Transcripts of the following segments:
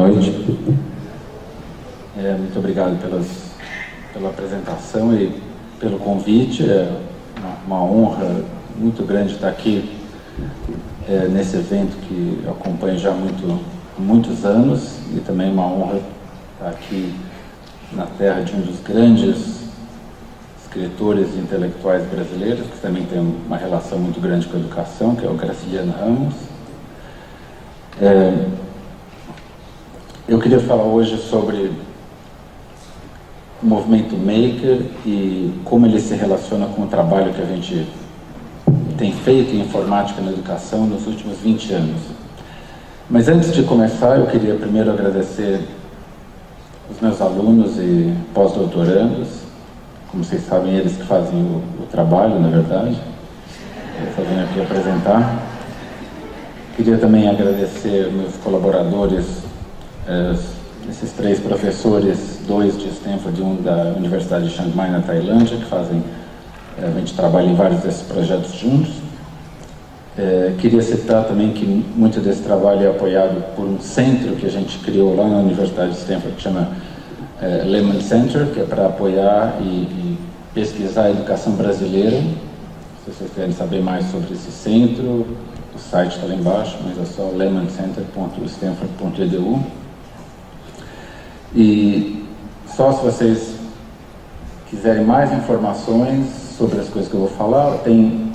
noite. Muito obrigado pela apresentação e pelo convite. É uma honra muito grande estar aqui nesse evento que eu acompanho já há muitos anos, e também uma honra estar aqui na terra de um dos grandes escritores e intelectuais brasileiros, que também tem uma relação muito grande com a educação, que é o Graciliano Ramos. Eu queria falar hoje sobre o movimento Maker e como ele se relaciona com o trabalho que a gente tem feito em informática na educação nos últimos 20 anos. Mas antes de começar, eu queria primeiro agradecer os meus alunos e pós-doutorandos. Como vocês sabem, eles que fazem o trabalho, na verdade. Eu só venho aqui apresentar. Queria também agradecer meus colaboradores, esses 3 professores, 2 de Stanford e 1 da Universidade de Chiang Mai, na Tailândia, que fazem, a gente trabalha em vários desses projetos juntos. Queria citar também que muito desse trabalho é apoiado por um centro que a gente criou lá na Universidade de Stanford, que chama Lehman Center, que é para apoiar e pesquisar a educação brasileira. Se vocês querem saber mais sobre esse centro, o site está lá embaixo, mas é só lehmancenter.stanford.edu. E só se vocês quiserem mais informações sobre as coisas que eu vou falar, tem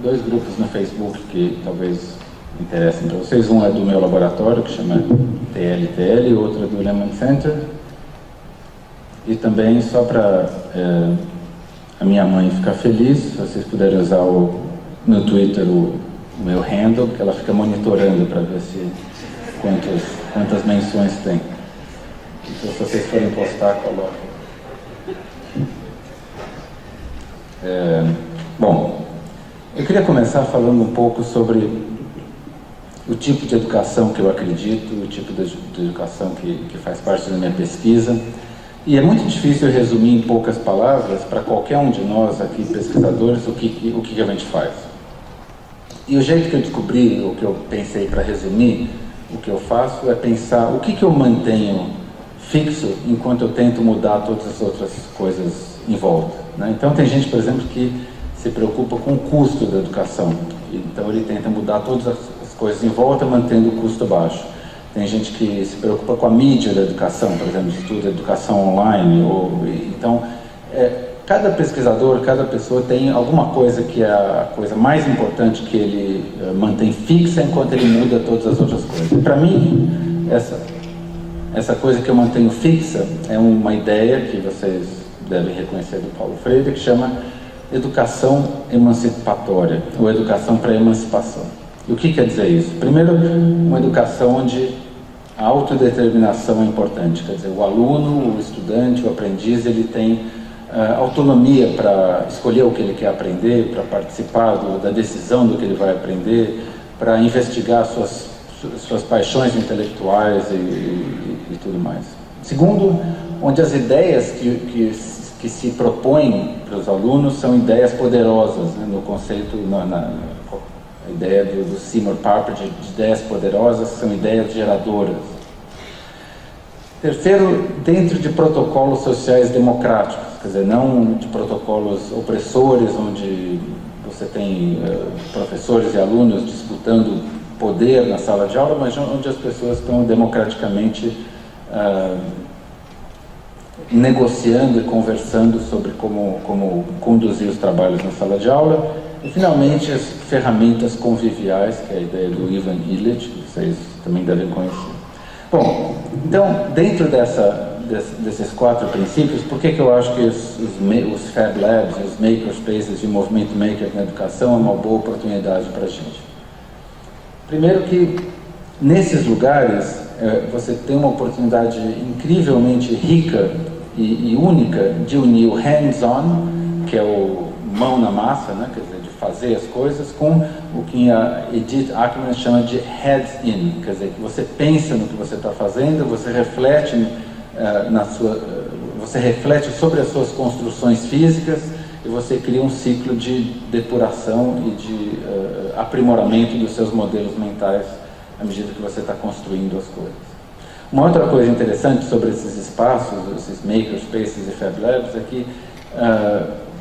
dois grupos no Facebook que talvez interessem para vocês. Um é do meu laboratório, que chama TLTL, e outro é do Lehman Center. E também, só para a minha mãe ficar feliz, se vocês puderem usar no Twitter o meu handle, que ela fica monitorando para ver quantas menções tem. Então, se vocês forem postar, coloquem. Bom, eu queria começar falando um pouco sobre o tipo de educação que eu acredito, o tipo de educação que faz parte da minha pesquisa. E é muito difícil resumir em poucas palavras, para qualquer um de nós aqui, pesquisadores, o que a gente faz. E o jeito que eu descobri, o que eu pensei para resumir, o que eu faço é pensar o que eu mantenho fixo enquanto eu tento mudar todas as outras coisas em volta, né? Então tem gente, por exemplo, que se preocupa com o custo da educação. Então ele tenta mudar todas as coisas em volta, mantendo o custo baixo. Tem gente que se preocupa com a mídia da educação, por exemplo, estuda educação online. Então, cada pesquisador, cada pessoa tem alguma coisa que é a coisa mais importante que ele mantém fixa enquanto ele muda todas as outras coisas. Para mim, essa coisa que eu mantenho fixa é uma ideia que vocês devem reconhecer do Paulo Freire, que chama educação emancipatória, ou educação para emancipação. E o que quer dizer isso? Primeiro, uma educação onde a autodeterminação é importante, quer dizer, o aluno, o estudante, o aprendiz, ele tem autonomia para escolher o que ele quer aprender, para participar da decisão do que ele vai aprender, para investigar suas paixões intelectuais e tudo mais. Segundo, onde as ideias que se propõem para os alunos são ideias poderosas, né? No conceito, a ideia do Seymour Papert de ideias poderosas são ideias geradoras. Terceiro, dentro de protocolos sociais democráticos, quer dizer, não de protocolos opressores, onde você tem professores e alunos disputando poder na sala de aula, mas onde as pessoas estão democraticamente negociando e conversando sobre como conduzir os trabalhos na sala de aula. E, finalmente, as ferramentas conviviais, que é a ideia do Ivan Illich, que vocês também devem conhecer. Bom, então, dentro desses 4 princípios, por que eu acho que os Fab Labs, os Makerspaces e o movimento Maker na educação é uma boa oportunidade para a gente? Primeiro que, nesses lugares, você tem uma oportunidade incrivelmente rica e única de unir o hands-on, que é o mão na massa, né? Quer dizer, de fazer as coisas, com o que a Edith Ackerman chama de heads-in, quer dizer, que você pensa no que você está fazendo, você reflete você reflete sobre as suas construções físicas e você cria um ciclo de depuração e de aprimoramento dos seus modelos mentais à medida que você está construindo as coisas. Uma outra coisa interessante sobre esses espaços, esses makerspaces e Fab Labs, é que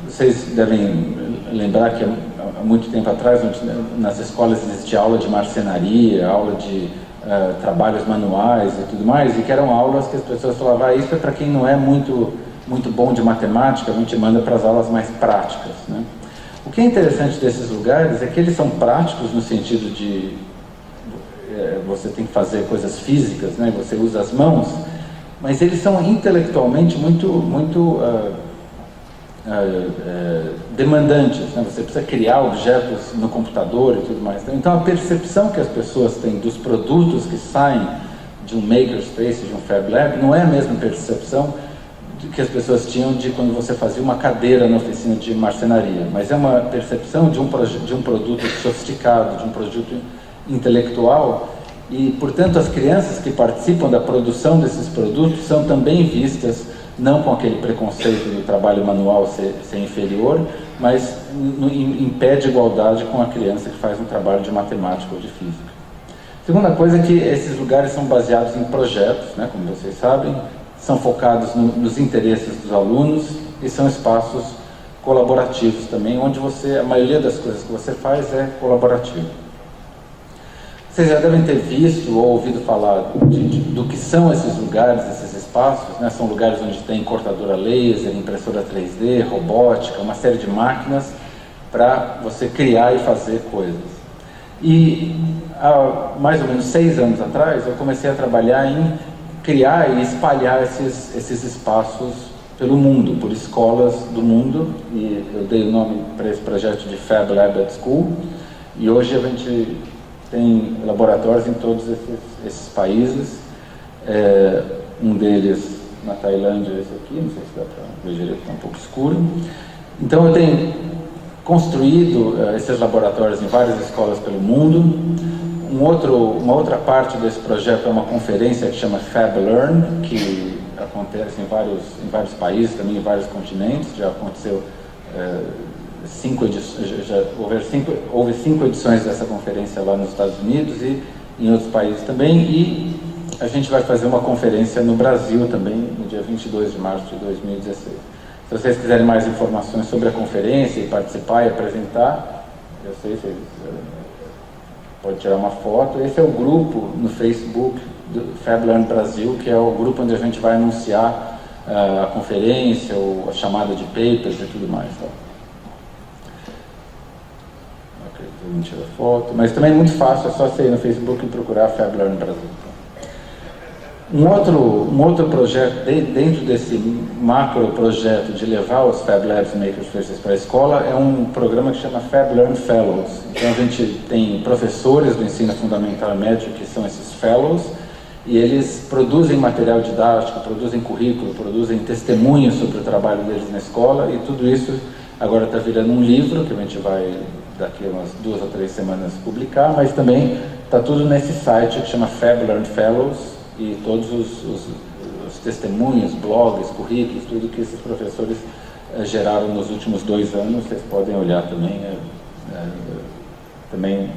vocês devem lembrar que há muito tempo atrás, nas escolas existia aula de marcenaria, aula de trabalhos manuais e tudo mais, e que eram aulas que as pessoas falavam, isso é para quem não é muito bom de matemática, a gente manda para as aulas mais práticas, né? O que é interessante desses lugares é que eles são práticos no sentido de você tem que fazer coisas físicas, né? Você usa as mãos, mas eles são intelectualmente muito demandantes, né? Você precisa criar objetos no computador e tudo mais. Então a percepção que as pessoas têm dos produtos que saem de um makerspace, de um Fab Lab, não é a mesma percepção que as pessoas tinham de quando você fazia uma cadeira na oficina de marcenaria, mas é uma percepção de um produto sofisticado, de um produto intelectual, e portanto as crianças que participam da produção desses produtos são também vistas não com aquele preconceito do trabalho manual ser inferior, mas em pé de igualdade com a criança que faz um trabalho de matemática ou de física. Segunda coisa é que esses lugares são baseados em projetos, né, como vocês sabem, são focados nos interesses dos alunos e são espaços colaborativos também, onde a maioria das coisas que você faz é colaborativa. Vocês já devem ter visto ou ouvido falar do que são esses lugares, esses espaços, né? São lugares onde tem cortadora laser, impressora 3D, robótica, uma série de máquinas para você criar e fazer coisas. E há mais ou menos 6 anos atrás eu comecei a trabalhar em criar e espalhar esses espaços pelo mundo, por escolas do mundo, e eu dei o nome para esse projeto de Fab Lab at School, e hoje a gente tem laboratórios em todos esses países, um deles na Tailândia, esse aqui, não sei se dá para ver direito, está um pouco escuro. Então eu tenho construído esses laboratórios em várias escolas pelo mundo. Uma outra parte desse projeto é uma conferência que chama Fab Learn, que acontece em vários países, também em vários continentes. Já aconteceu 5 edições, houve 5 edições dessa conferência lá nos Estados Unidos e em outros países também, e a gente vai fazer uma conferência no Brasil também, no dia 22 de março de 2016. Se vocês quiserem mais informações sobre a conferência e participar e apresentar, eu sei, vocês pode tirar uma foto. Esse é o grupo no Facebook do Fab Learn Brasil, que é o grupo onde a gente vai anunciar a conferência, ou a chamada de papers e tudo mais. Tá? Não acredito que eu não tire a foto, mas também é muito fácil, é só você ir no Facebook e procurar Fab Learn Brasil. Um outro projeto, dentro desse macro projeto de levar os Fab Labs e Makerspaces para a escola, é um programa que chama Fab Learn Fellows. Então a gente tem professores do ensino fundamental e médio que são esses Fellows, e eles produzem material didático, produzem currículo, produzem testemunhos sobre o trabalho deles na escola, e tudo isso agora está virando um livro, que a gente vai daqui a umas 2 ou 3 semanas publicar, mas também está tudo nesse site que chama Fab Learn Fellows, e todos os testemunhos, blogs, currículos, tudo que esses professores geraram nos últimos 2 anos, vocês podem olhar também, também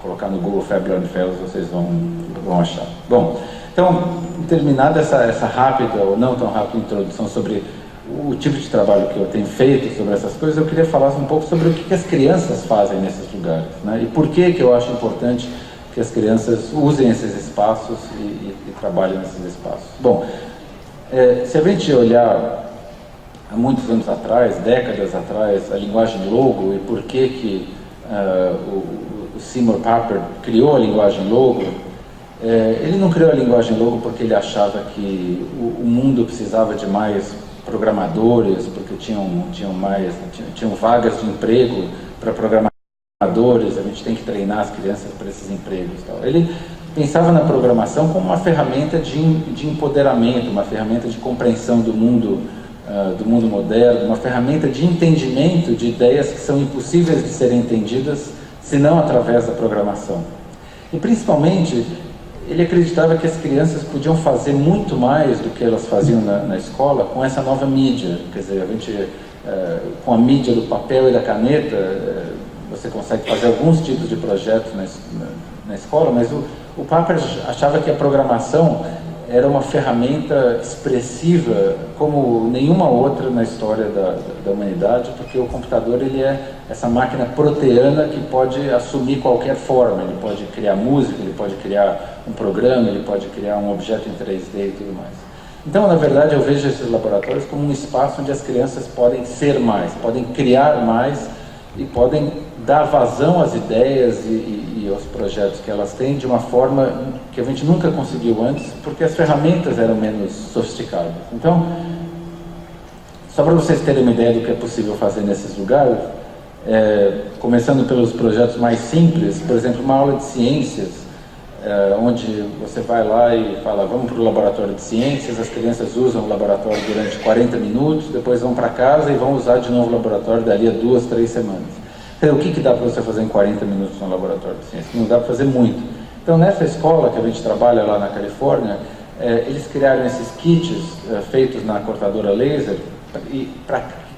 colocar no Google Fab Learn Fellows, vocês vão achar. Bom, então, terminada essa rápida ou não tão rápida introdução sobre o tipo de trabalho que eu tenho feito sobre essas coisas, eu queria falar um pouco sobre o que as crianças fazem nesses lugares, né? E por que eu acho importante que as crianças usem esses espaços e trabalhem nesses espaços. Bom, se a gente olhar há muitos anos atrás, décadas atrás, a linguagem Logo e por que o Seymour Papert criou a linguagem Logo, ele não criou a linguagem Logo porque ele achava que o mundo precisava de mais programadores, porque tinham vagas de emprego para programadores, a gente tem que treinar as crianças para esses empregos. Tal. Ele pensava na programação como uma ferramenta de empoderamento, uma ferramenta de compreensão do mundo moderno, uma ferramenta de entendimento de ideias que são impossíveis de serem entendidas se não através da programação. E principalmente, ele acreditava que as crianças podiam fazer muito mais do que elas faziam na escola com essa nova mídia. Quer dizer, a gente, com a mídia do papel e da caneta, você consegue fazer alguns tipos de projetos na escola, mas o Papert achava que a programação era uma ferramenta expressiva como nenhuma outra na história da humanidade, porque o computador ele é essa máquina proteana que pode assumir qualquer forma. Ele pode criar música, ele pode criar um programa, ele pode criar um objeto em 3D e tudo mais. Então, na verdade, eu vejo esses laboratórios como um espaço onde as crianças podem ser mais, podem criar mais e podem dar vazão às ideias e aos projetos que elas têm de uma forma que a gente nunca conseguiu antes, porque as ferramentas eram menos sofisticadas. Então, só para vocês terem uma ideia do que é possível fazer nesses lugares, começando pelos projetos mais simples, por exemplo, uma aula de ciências, onde você vai lá e fala, vamos para o laboratório de ciências, as crianças usam o laboratório durante 40 minutos, depois vão para casa e vão usar de novo o laboratório dali a 2, 3 semanas. Então, o que dá para você fazer em 40 minutos no laboratório de ciências? Não dá para fazer muito. Então, nessa escola que a gente trabalha lá na Califórnia, eles criaram esses kits feitos na cortadora laser para que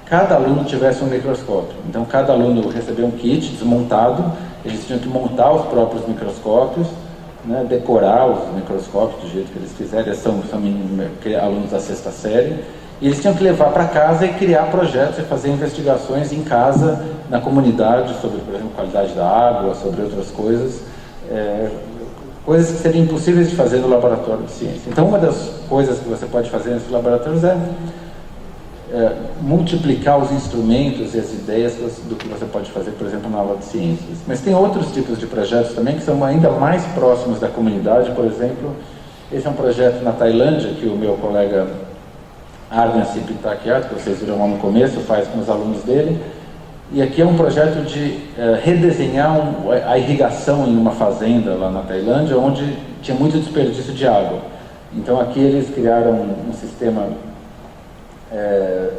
cada aluno tivesse um microscópio. Então, cada aluno recebeu um kit desmontado, eles tinham que montar os próprios microscópios, né, decorar os microscópios do jeito que eles quiserem. Eles são alunos da 6ª série, e eles tinham que levar para casa e criar projetos e fazer investigações em casa, na comunidade, sobre, por exemplo, qualidade da água, sobre outras coisas, coisas que seriam impossíveis de fazer no laboratório de ciência. Então, uma das coisas que você pode fazer nesses laboratórios é multiplicar os instrumentos e as ideias do que você pode fazer, por exemplo, na aula de ciências. Mas tem outros tipos de projetos também que são ainda mais próximos da comunidade. Por exemplo, esse é um projeto na Tailândia que o meu colega Arvind Sipitakiat, que vocês viram lá no começo, faz com os alunos dele. E aqui é um projeto de redesenhar a irrigação em uma fazenda lá na Tailândia, onde tinha muito desperdício de água. Então aqui eles criaram um sistema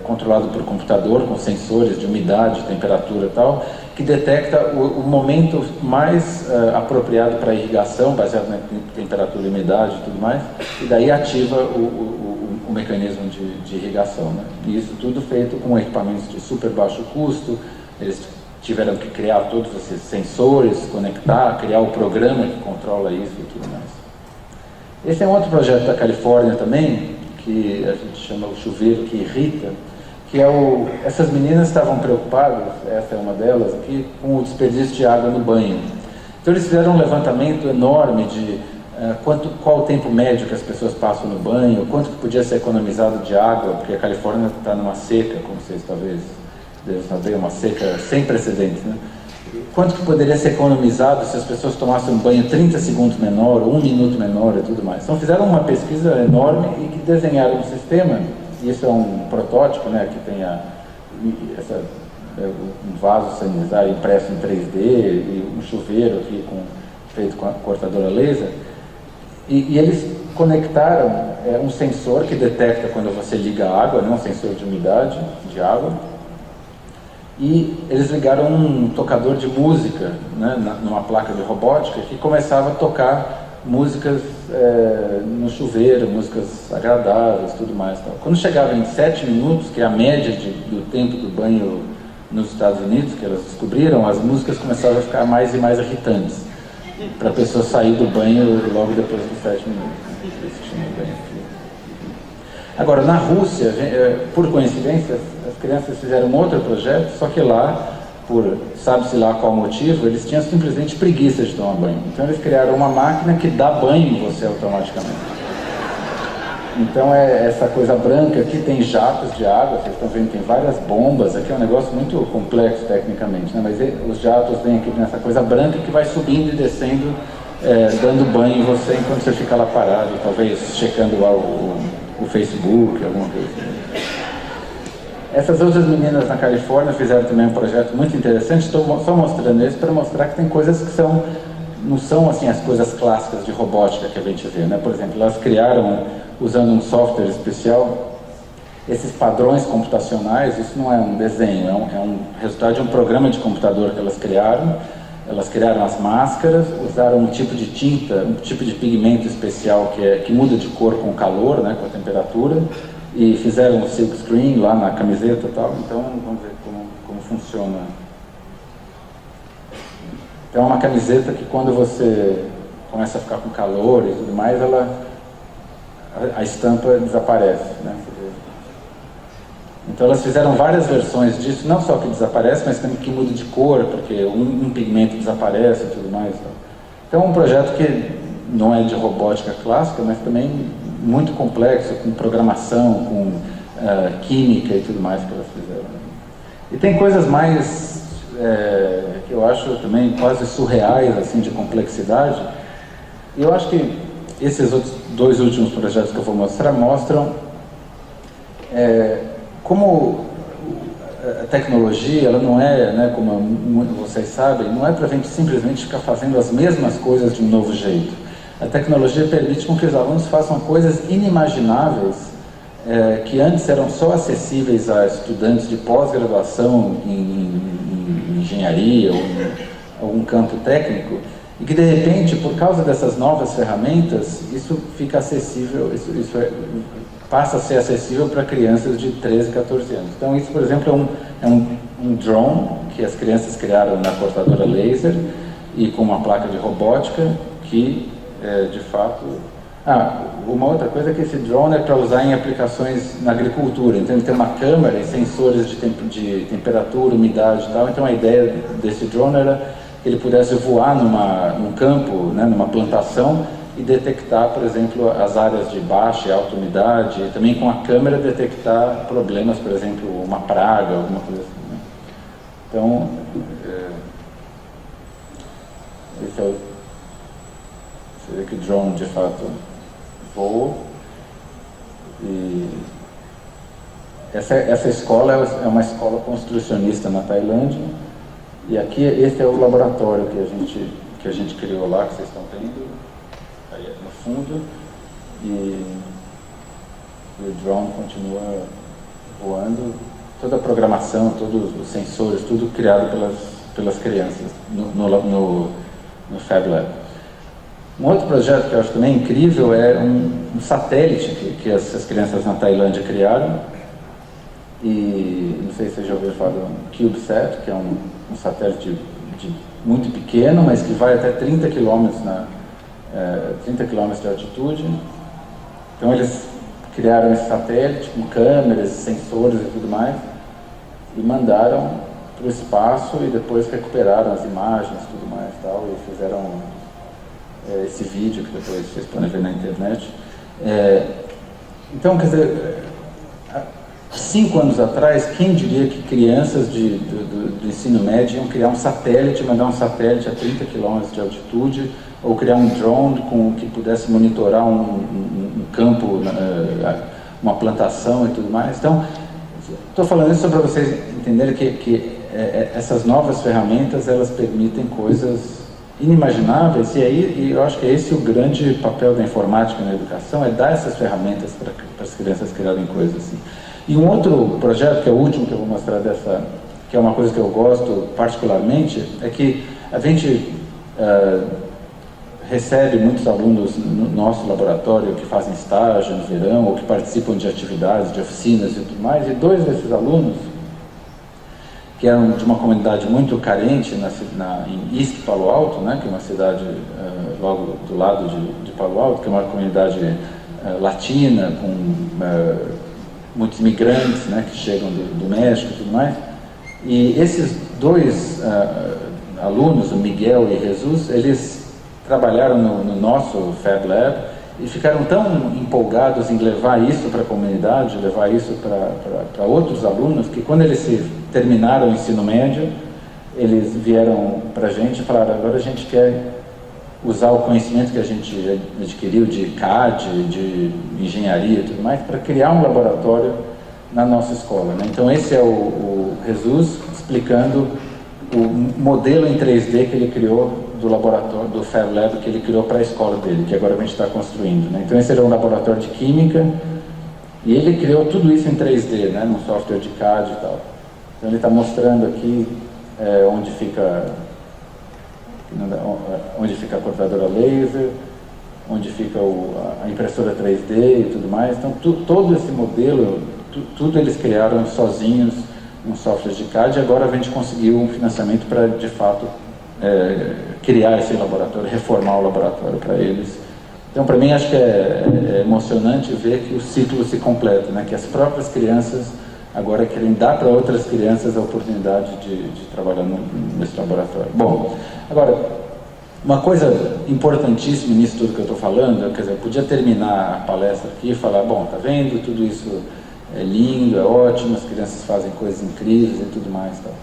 controlado por computador, com sensores de umidade, temperatura e tal, que detecta o momento mais apropriado para irrigação, baseado na temperatura e umidade e tudo mais, e daí ativa o mecanismo de irrigação, né? E isso tudo feito com equipamentos de super baixo custo. Eles tiveram que criar todos esses sensores, conectar, criar o programa que controla isso e tudo mais. Esse é um outro projeto da Califórnia também, que a gente chama o chuveiro que irrita, que essas meninas estavam preocupadas, essa é uma delas aqui, com o desperdício de água no banho. Então eles fizeram um levantamento enorme de qual o tempo médio que as pessoas passam no banho, quanto que podia ser economizado de água, porque a Califórnia está numa seca, como vocês talvez devem saber, uma seca sem precedentes, né? Quanto que poderia ser economizado se as pessoas tomassem um banho 30 segundos menor, ou 1 minuto menor e tudo mais. Então fizeram uma pesquisa enorme e que desenharam um sistema, e isso é um protótipo, né? Aqui tem um vaso sanitário impresso em 3D, e um chuveiro aqui feito com a cortadora laser, e eles conectaram um sensor que detecta quando você liga a água, né? Um sensor de umidade de água, e eles ligaram um tocador de música, né, numa placa de robótica, que começava a tocar músicas no chuveiro, músicas agradáveis, tudo mais. Tal. Quando chegava em 7 minutos, que é a média do tempo do banho nos Estados Unidos, que elas descobriram, as músicas começavam a ficar mais e mais irritantes, para a pessoa sair do banho logo depois dos 7 minutos. Agora, na Rússia, por coincidência, as crianças fizeram um outro projeto, só que lá, por sabe-se lá qual motivo, eles tinham simplesmente preguiça de tomar banho. Então eles criaram uma máquina que dá banho em você automaticamente. Então essa coisa branca aqui tem jatos de água, vocês estão vendo, tem várias bombas, aqui é um negócio muito complexo tecnicamente, né? Mas os jatos vêm aqui nessa coisa branca que vai subindo e descendo, dando banho em você enquanto você fica lá parado, talvez checando lá o Facebook, alguma coisa assim. Essas outras meninas na Califórnia fizeram também um projeto muito interessante. Estou só mostrando isso para mostrar que tem coisas que não são assim as coisas clássicas de robótica que a gente vê, né? Por exemplo, elas criaram, usando um software especial, esses padrões computacionais. Isso não é um desenho, é um resultado de um programa de computador que elas criaram. Elas criaram as máscaras, usaram um tipo de tinta, um tipo de pigmento especial que muda de cor com o calor, né, com a temperatura, e fizeram um silk screen lá na camiseta e tal. Então, vamos ver como funciona. Então é uma camiseta que quando você começa a ficar com calor e tudo mais, a estampa desaparece, né? Então elas fizeram várias versões disso, não só que desaparece, mas também que muda de cor, porque um pigmento desaparece e tudo mais. Então é um projeto que não é de robótica clássica, mas também muito complexo, com programação, com química e tudo mais que elas fizeram. E tem coisas mais, que eu acho também quase surreais, assim, de complexidade. E eu acho que esses dois últimos projetos que eu vou mostrar mostram como a tecnologia, ela não é, né, como vocês sabem, não é para a gente simplesmente ficar fazendo as mesmas coisas de um novo jeito. A tecnologia permite com que os alunos façam coisas inimagináveis, que antes eram só acessíveis a estudantes de pós-graduação em engenharia ou em algum campo técnico, e que de repente, por causa dessas novas ferramentas, isso fica acessível, passa a ser acessível para crianças de 13, 14 anos. Então isso, por exemplo, é um drone que as crianças criaram na cortadora laser e com uma placa de robótica que, de fato... uma outra coisa é que esse drone é para usar em aplicações na agricultura. Então ele tem uma câmera e sensores de temperatura, umidade e tal. Então a ideia desse drone era que ele pudesse voar num campo, né, numa plantação, e detectar, por exemplo, as áreas de baixa e alta umidade, e também com a câmera detectar problemas, por exemplo, uma praga, alguma coisa assim, né? Então, esse é você vê que o drone, de fato, voa. E essa escola é uma escola construcionista na Tailândia. E aqui, esse é o laboratório que a gente criou lá, que vocês estão vendo, aí no fundo, e o drone continua voando, toda a programação, todos os sensores, tudo criado pelas crianças no Fab Lab. Um outro projeto que eu acho também incrível é um satélite que essas crianças na Tailândia criaram, e não sei se vocês já ouviram falar do CubeSat, que é um satélite muito pequeno, mas que vai até 30 km de altitude. Então eles criaram esse satélite com câmeras, sensores e tudo mais, e mandaram para o espaço e depois recuperaram as imagens e tudo mais tal, e fizeram esse vídeo que depois vocês podem ver na internet. Então, quer dizer, 5 anos atrás, quem diria que crianças do ensino médio iam criar um satélite, mandar um satélite a 30 km de altitude, ou criar um drone que pudesse monitorar um campo, uma plantação e tudo mais. Então, estou falando isso só para vocês entenderem que essas novas ferramentas, elas permitem coisas inimagináveis, e eu acho que esse é o grande papel da informática na educação, é dar essas ferramentas para as crianças criarem coisas assim. E um outro projeto, que é o último que eu vou mostrar que é uma coisa que eu gosto particularmente, é que a gente recebe muitos alunos no nosso laboratório que fazem estágio no verão, ou que participam de atividades, de oficinas e tudo mais, e 2 desses alunos, que eram de uma comunidade muito carente em East Palo Alto, né, que é uma cidade logo do lado de Palo Alto, que é uma comunidade latina, com muitos imigrantes, né, que chegam do México e tudo mais. E esses 2 alunos, o Miguel e Jesus, eles trabalharam no nosso Fab Lab e ficaram tão empolgados em levar isso para a comunidade, levar isso para outros alunos, que quando eles terminaram o ensino médio, eles vieram para a gente e falaram: agora a gente quer usar o conhecimento que a gente adquiriu de CAD, de engenharia e tudo mais, para criar um laboratório na nossa escola, né? Então esse é o Jesus explicando o modelo em 3D que ele criou do laboratório, do Fab Lab, que ele criou para a escola dele, que agora a gente está construindo, né? Então esse era um laboratório de química, e ele criou tudo isso em 3D, né, no software de CAD e tal. Então ele está mostrando aqui onde fica a cortadora laser, onde fica a impressora 3D e tudo mais. Então todo esse modelo, tudo eles criaram sozinhos, um software de CAD, e agora a gente conseguiu um financiamento para, de fato, criar esse laboratório, reformar o laboratório para eles. Então, para mim, acho que é emocionante ver que o ciclo se completa, né? Que as próprias crianças agora querem dar para outras crianças a oportunidade de trabalhar nesse laboratório. Bom, agora, uma coisa importantíssima nisso tudo que eu estou falando, quer dizer, eu podia terminar a palestra aqui e falar, bom, tá vendo, tudo isso é lindo, é ótimo, as crianças fazem coisas incríveis e tudo mais, tal.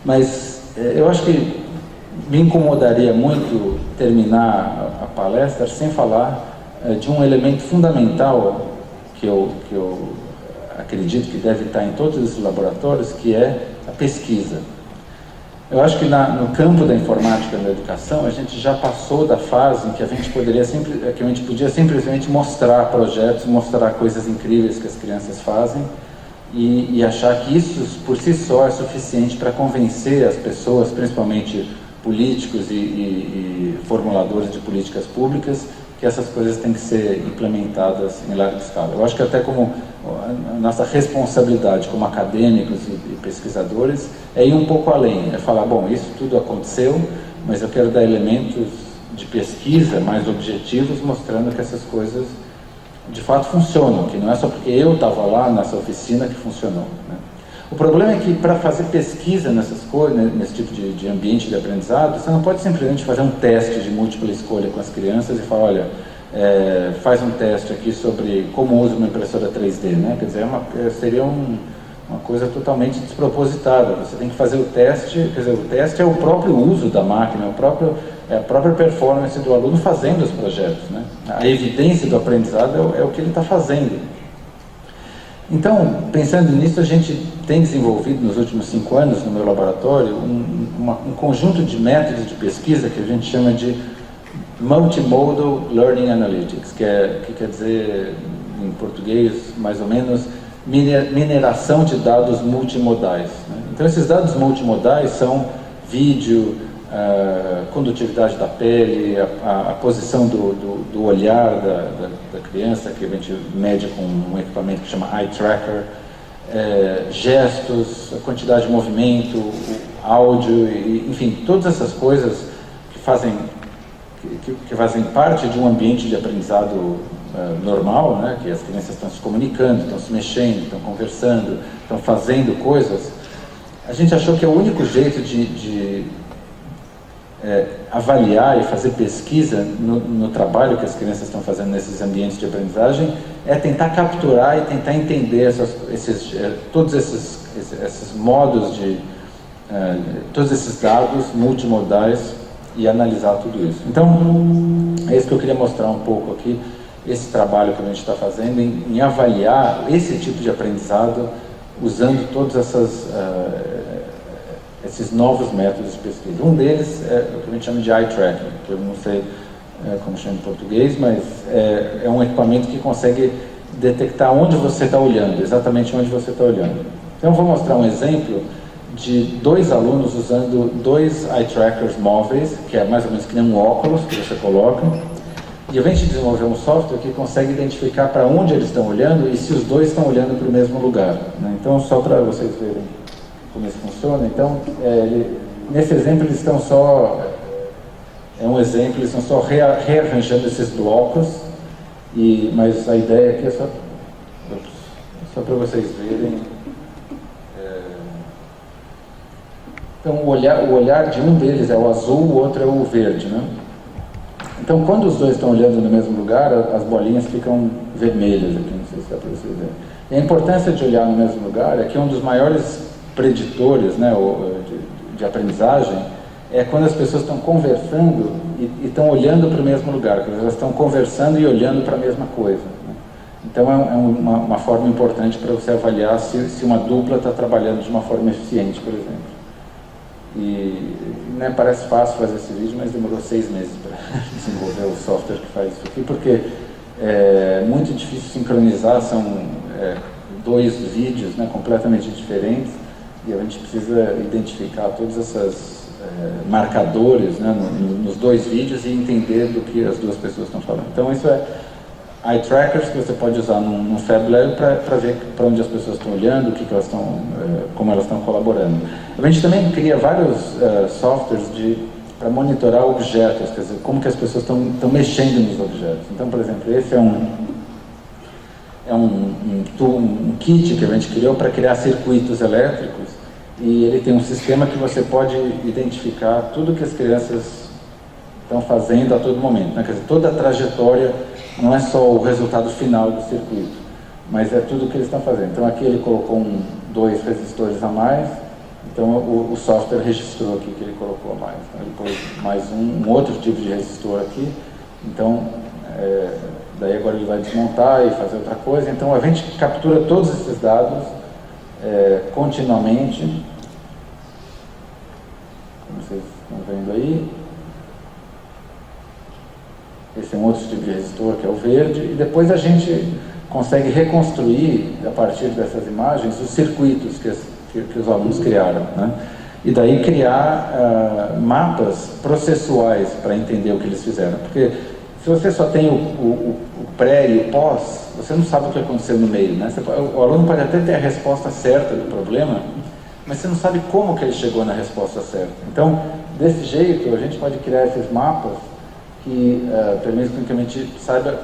Mas eu acho que me incomodaria muito terminar a palestra sem falar de um elemento fundamental que eu acredito que deve estar em todos esses laboratórios, que é a pesquisa. Eu acho que no campo da informática na educação, a gente já passou da fase em que a gente podia simplesmente mostrar projetos, mostrar coisas incríveis que as crianças fazem e achar que isso por si só é suficiente para convencer as pessoas, principalmente políticos e formuladores de políticas públicas, que essas coisas têm que ser implementadas em larga escala. Eu acho que até como a nossa responsabilidade como acadêmicos e pesquisadores é ir um pouco além, é falar, bom, isso tudo aconteceu, mas eu quero dar elementos de pesquisa mais objetivos, mostrando que essas coisas de fato funcionam, que não é só porque eu estava lá nessa oficina que funcionou, né? O problema é que para fazer pesquisa nessas coisas, nesse tipo de ambiente de aprendizado, você não pode simplesmente fazer um teste de múltipla escolha com as crianças e falar, olha, faz um teste aqui sobre como usa uma impressora 3D, né? Quer dizer, seria uma coisa totalmente despropositada. Você tem que fazer o teste, quer dizer, o teste é o próprio uso da máquina, é a própria performance do aluno fazendo os projetos, né? A evidência do aprendizado é o que ele está fazendo. Então, pensando nisso, a gente tem desenvolvido nos últimos 5 anos no meu laboratório um conjunto de métodos de pesquisa que a gente chama de Multimodal Learning Analytics, que quer dizer, em português, mais ou menos, mineração de dados multimodais, né? Então, esses dados multimodais são vídeo, condutividade da pele, a posição do olhar da criança, que a gente mede com um equipamento que chama Eye Tracker, gestos, a quantidade de movimento, o áudio, enfim, todas essas coisas que fazem parte de um ambiente de aprendizado normal, né, que as crianças estão se comunicando, estão se mexendo, estão conversando, estão fazendo coisas. A gente achou que é o único jeito de avaliar e fazer pesquisa no trabalho que as crianças estão fazendo nesses ambientes de aprendizagem é tentar capturar e tentar entender todos esses modos todos esses dados multimodais e analisar tudo isso. Então, é isso que eu queria mostrar um pouco aqui, esse trabalho que a gente está fazendo em avaliar esse tipo de aprendizado usando todos esses novos métodos de pesquisa. Um deles é o que a gente chama de eye tracking, que eu não sei como chama em português, mas é um equipamento que consegue detectar onde você está olhando, exatamente onde você está olhando. Então eu vou mostrar um exemplo de 2 alunos usando 2 eye trackers móveis, que é mais ou menos que nem um óculos que você coloca, e a gente desenvolveu um software que consegue identificar para onde eles estão olhando e se os 2 estão olhando para o mesmo lugar, né? Então, só para vocês verem como isso funciona. Então, nesse exemplo eles estão só, eles estão só rearranjando esses blocos, mas a ideia aqui é só para vocês verem. Então, o olhar de um deles é o azul, o outro é o verde, né? Então, quando os 2 estão olhando no mesmo lugar, as bolinhas ficam vermelhas aqui, não sei se dá para vocês verem. E a importância de olhar no mesmo lugar é que um dos maiores preditores, né, de aprendizagem é quando as pessoas estão conversando e estão olhando para o mesmo lugar, quando elas estão conversando e olhando para a mesma coisa, né? Então é uma forma importante para você avaliar se uma dupla está trabalhando de uma forma eficiente, por exemplo. E né, parece fácil fazer esse vídeo, mas demorou 6 meses para desenvolver o software que faz isso aqui, porque é muito difícil sincronizar, são 2 vídeos, né, completamente diferentes, e a gente precisa identificar todos esses marcadores, né, nos 2 vídeos e entender do que as 2 pessoas estão falando. Então isso é eye trackers que você pode usar num Fab Lab para ver para onde as pessoas estão olhando, elas estão, como elas estão colaborando. A gente também cria vários softwares de para monitorar objetos, quer dizer, como que as pessoas estão mexendo nos objetos. Então, por exemplo, esse é um kit que a gente criou para criar circuitos elétricos, e ele tem um sistema que você pode identificar tudo que as crianças estão fazendo a todo momento, né? Quer dizer, toda a trajetória, não é só o resultado final do circuito, mas é tudo que eles estão fazendo. Então aqui ele colocou 2 resistores a mais, então o software registrou aqui que ele colocou a mais. Então, ele pôs mais um outro tipo de resistor aqui, então daí agora ele vai desmontar e fazer outra coisa. Então a gente captura todos esses dados continuamente, como vocês estão vendo aí. Esse é um outro tipo de resistor, que é o verde, e depois a gente consegue reconstruir, a partir dessas imagens, os circuitos que os alunos criaram, né? E daí criar mapas processuais para entender o que eles fizeram. Porque se você só tem o pré e o pós, você não sabe o que aconteceu no meio, né? O aluno pode até ter a resposta certa do problema, mas você não sabe como que ele chegou na resposta certa. Então, desse jeito, a gente pode criar esses mapas que permitem que a gente saiba,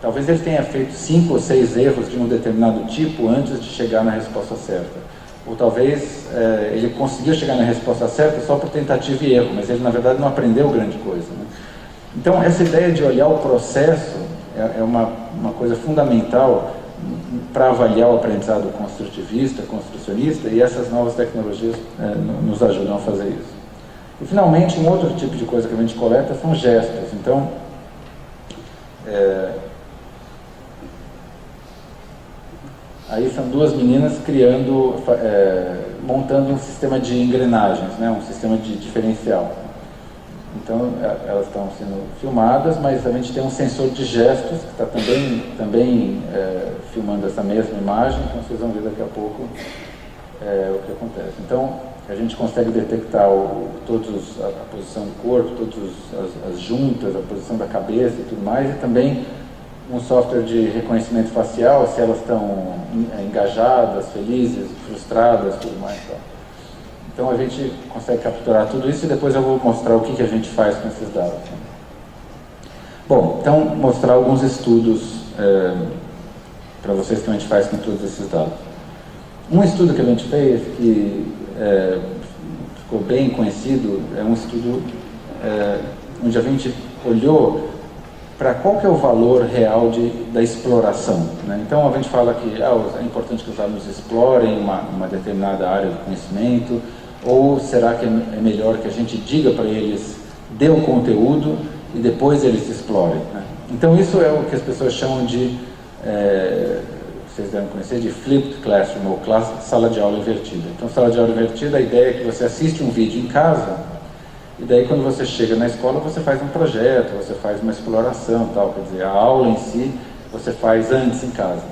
talvez ele tenha feito 5 ou 6 erros de um determinado tipo antes de chegar na resposta certa. Ou talvez ele conseguiu chegar na resposta certa só por tentativa e erro, mas ele na verdade não aprendeu grande coisa, né? Então essa ideia de olhar o processo é uma coisa fundamental para avaliar o aprendizado construtivista, construcionista, e essas novas tecnologias nos ajudam a fazer isso. E finalmente, um outro tipo de coisa que a gente coleta são gestos. Então, aí são 2 meninas montando um sistema de engrenagens, né? Um sistema de diferencial. Então, elas estão sendo filmadas, mas a gente tem um sensor de gestos que está também filmando essa mesma imagem, então vocês vão ver daqui a pouco o que acontece. Então, a gente consegue detectar a posição do corpo, todas as juntas, a posição da cabeça e tudo mais, e também um software de reconhecimento facial, se elas estão engajadas, felizes, frustradas, tudo mais. Então a gente consegue capturar tudo isso, e depois eu vou mostrar o que a gente faz com esses dados. Bom, então mostrar alguns estudos para vocês que a gente faz com todos esses dados. Um estudo que a gente fez, que ficou bem conhecido, é um estudo onde a gente olhou para qual que é o valor real da exploração, né? Então a gente fala que é importante que os alunos explorem uma determinada área do conhecimento, ou será que é melhor que a gente diga para eles, dê o conteúdo e depois eles explorem, né? Então isso é o que as pessoas chamam de vocês devem conhecer, de flipped classroom, ou sala de aula invertida. Então, sala de aula invertida, a ideia é que você assiste um vídeo em casa, e daí quando você chega na escola, você faz um projeto, você faz uma exploração, tal, quer dizer, a aula em si, você faz antes em casa.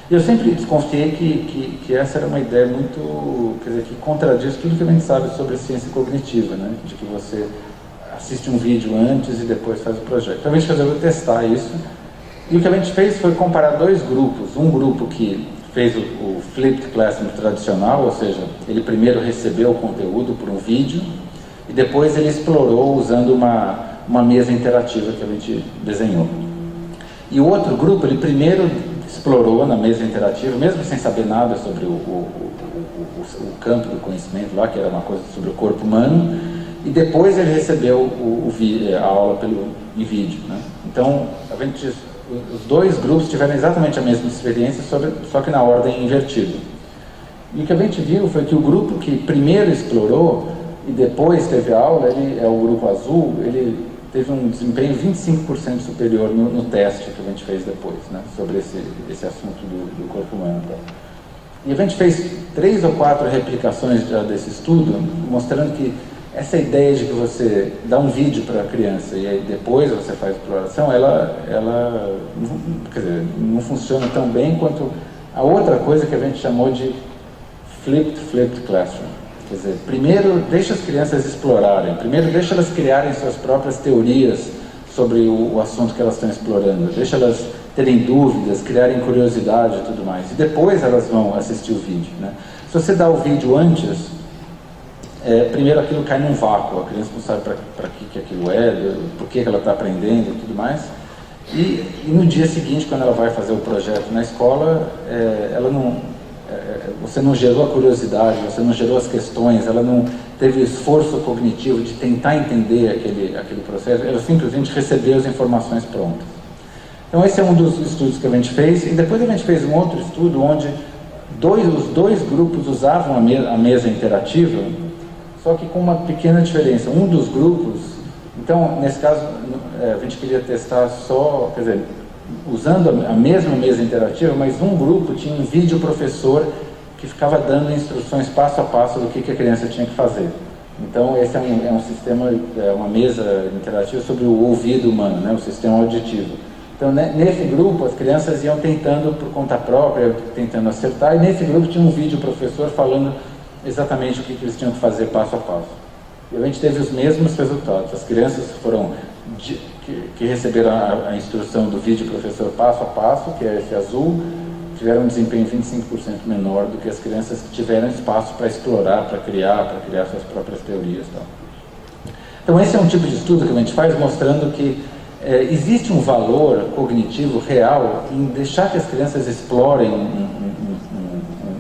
E eu sempre desconfiei que essa era uma ideia muito, quer dizer, que contradiz tudo que a gente sabe sobre a ciência cognitiva, né? De que você assiste um vídeo antes e depois faz o projeto. Então, a gente resolveu testar isso. E o que a gente fez foi comparar 2 grupos. Um grupo que fez o flipped classroom tradicional, ou seja, ele primeiro recebeu o conteúdo por um vídeo e depois ele explorou usando uma mesa interativa que a gente desenhou. E o outro grupo, ele primeiro explorou na mesa interativa, mesmo sem saber nada sobre o campo do conhecimento lá, que era uma coisa sobre o corpo humano, e depois ele recebeu a aula em vídeo, né? Então, os 2 grupos tiveram exatamente a mesma experiência, só que na ordem invertida. E o que a gente viu foi que o grupo que primeiro explorou e depois teve a aula, o grupo azul, ele teve um desempenho 25% superior no teste que a gente fez depois, né, sobre esse assunto do corpo humano. E a gente fez 3 ou 4 replicações desse estudo, mostrando que essa ideia de que você dá um vídeo para a criança e aí depois você faz a exploração, ela quer dizer, não funciona tão bem quanto a outra coisa que a gente chamou de flipped classroom. Quer dizer, primeiro deixa as crianças explorarem, primeiro deixa elas criarem suas próprias teorias sobre o assunto que elas estão explorando, deixa elas terem dúvidas, criarem curiosidade e tudo mais, e depois elas vão assistir o vídeo, né? Se você dá o vídeo antes, primeiro aquilo cai num vácuo, a criança não sabe para que aquilo é, por que ela está aprendendo e tudo mais. E no dia seguinte, quando ela vai fazer o projeto na escola, você não gerou a curiosidade, você não gerou as questões, ela não teve esforço cognitivo de tentar entender aquele processo, ela simplesmente recebeu as informações prontas. Então esse é um dos estudos que a gente fez, e depois a gente fez um outro estudo onde os dois grupos usavam a mesa interativa, só que com uma pequena diferença. Um dos grupos, então nesse caso a gente queria testar só, quer dizer, usando a mesma mesa interativa, mas um grupo tinha um vídeo professor que ficava dando instruções passo a passo do que a criança tinha que fazer. Então esse é um sistema, uma mesa interativa sobre o ouvido humano, né, o sistema auditivo. Então nesse grupo as crianças iam tentando por conta própria, tentando acertar, e nesse grupo tinha um vídeo professor falando exatamente o que eles tinham que fazer passo a passo. E a gente teve os mesmos resultados. As crianças que receberam a instrução do vídeo professor passo a passo, que é esse azul, tiveram um desempenho 25% menor do que as crianças que tiveram espaço para explorar, para criar suas próprias teorias. Então esse é um tipo de estudo que a gente faz mostrando que existe um valor cognitivo real em deixar que as crianças explorem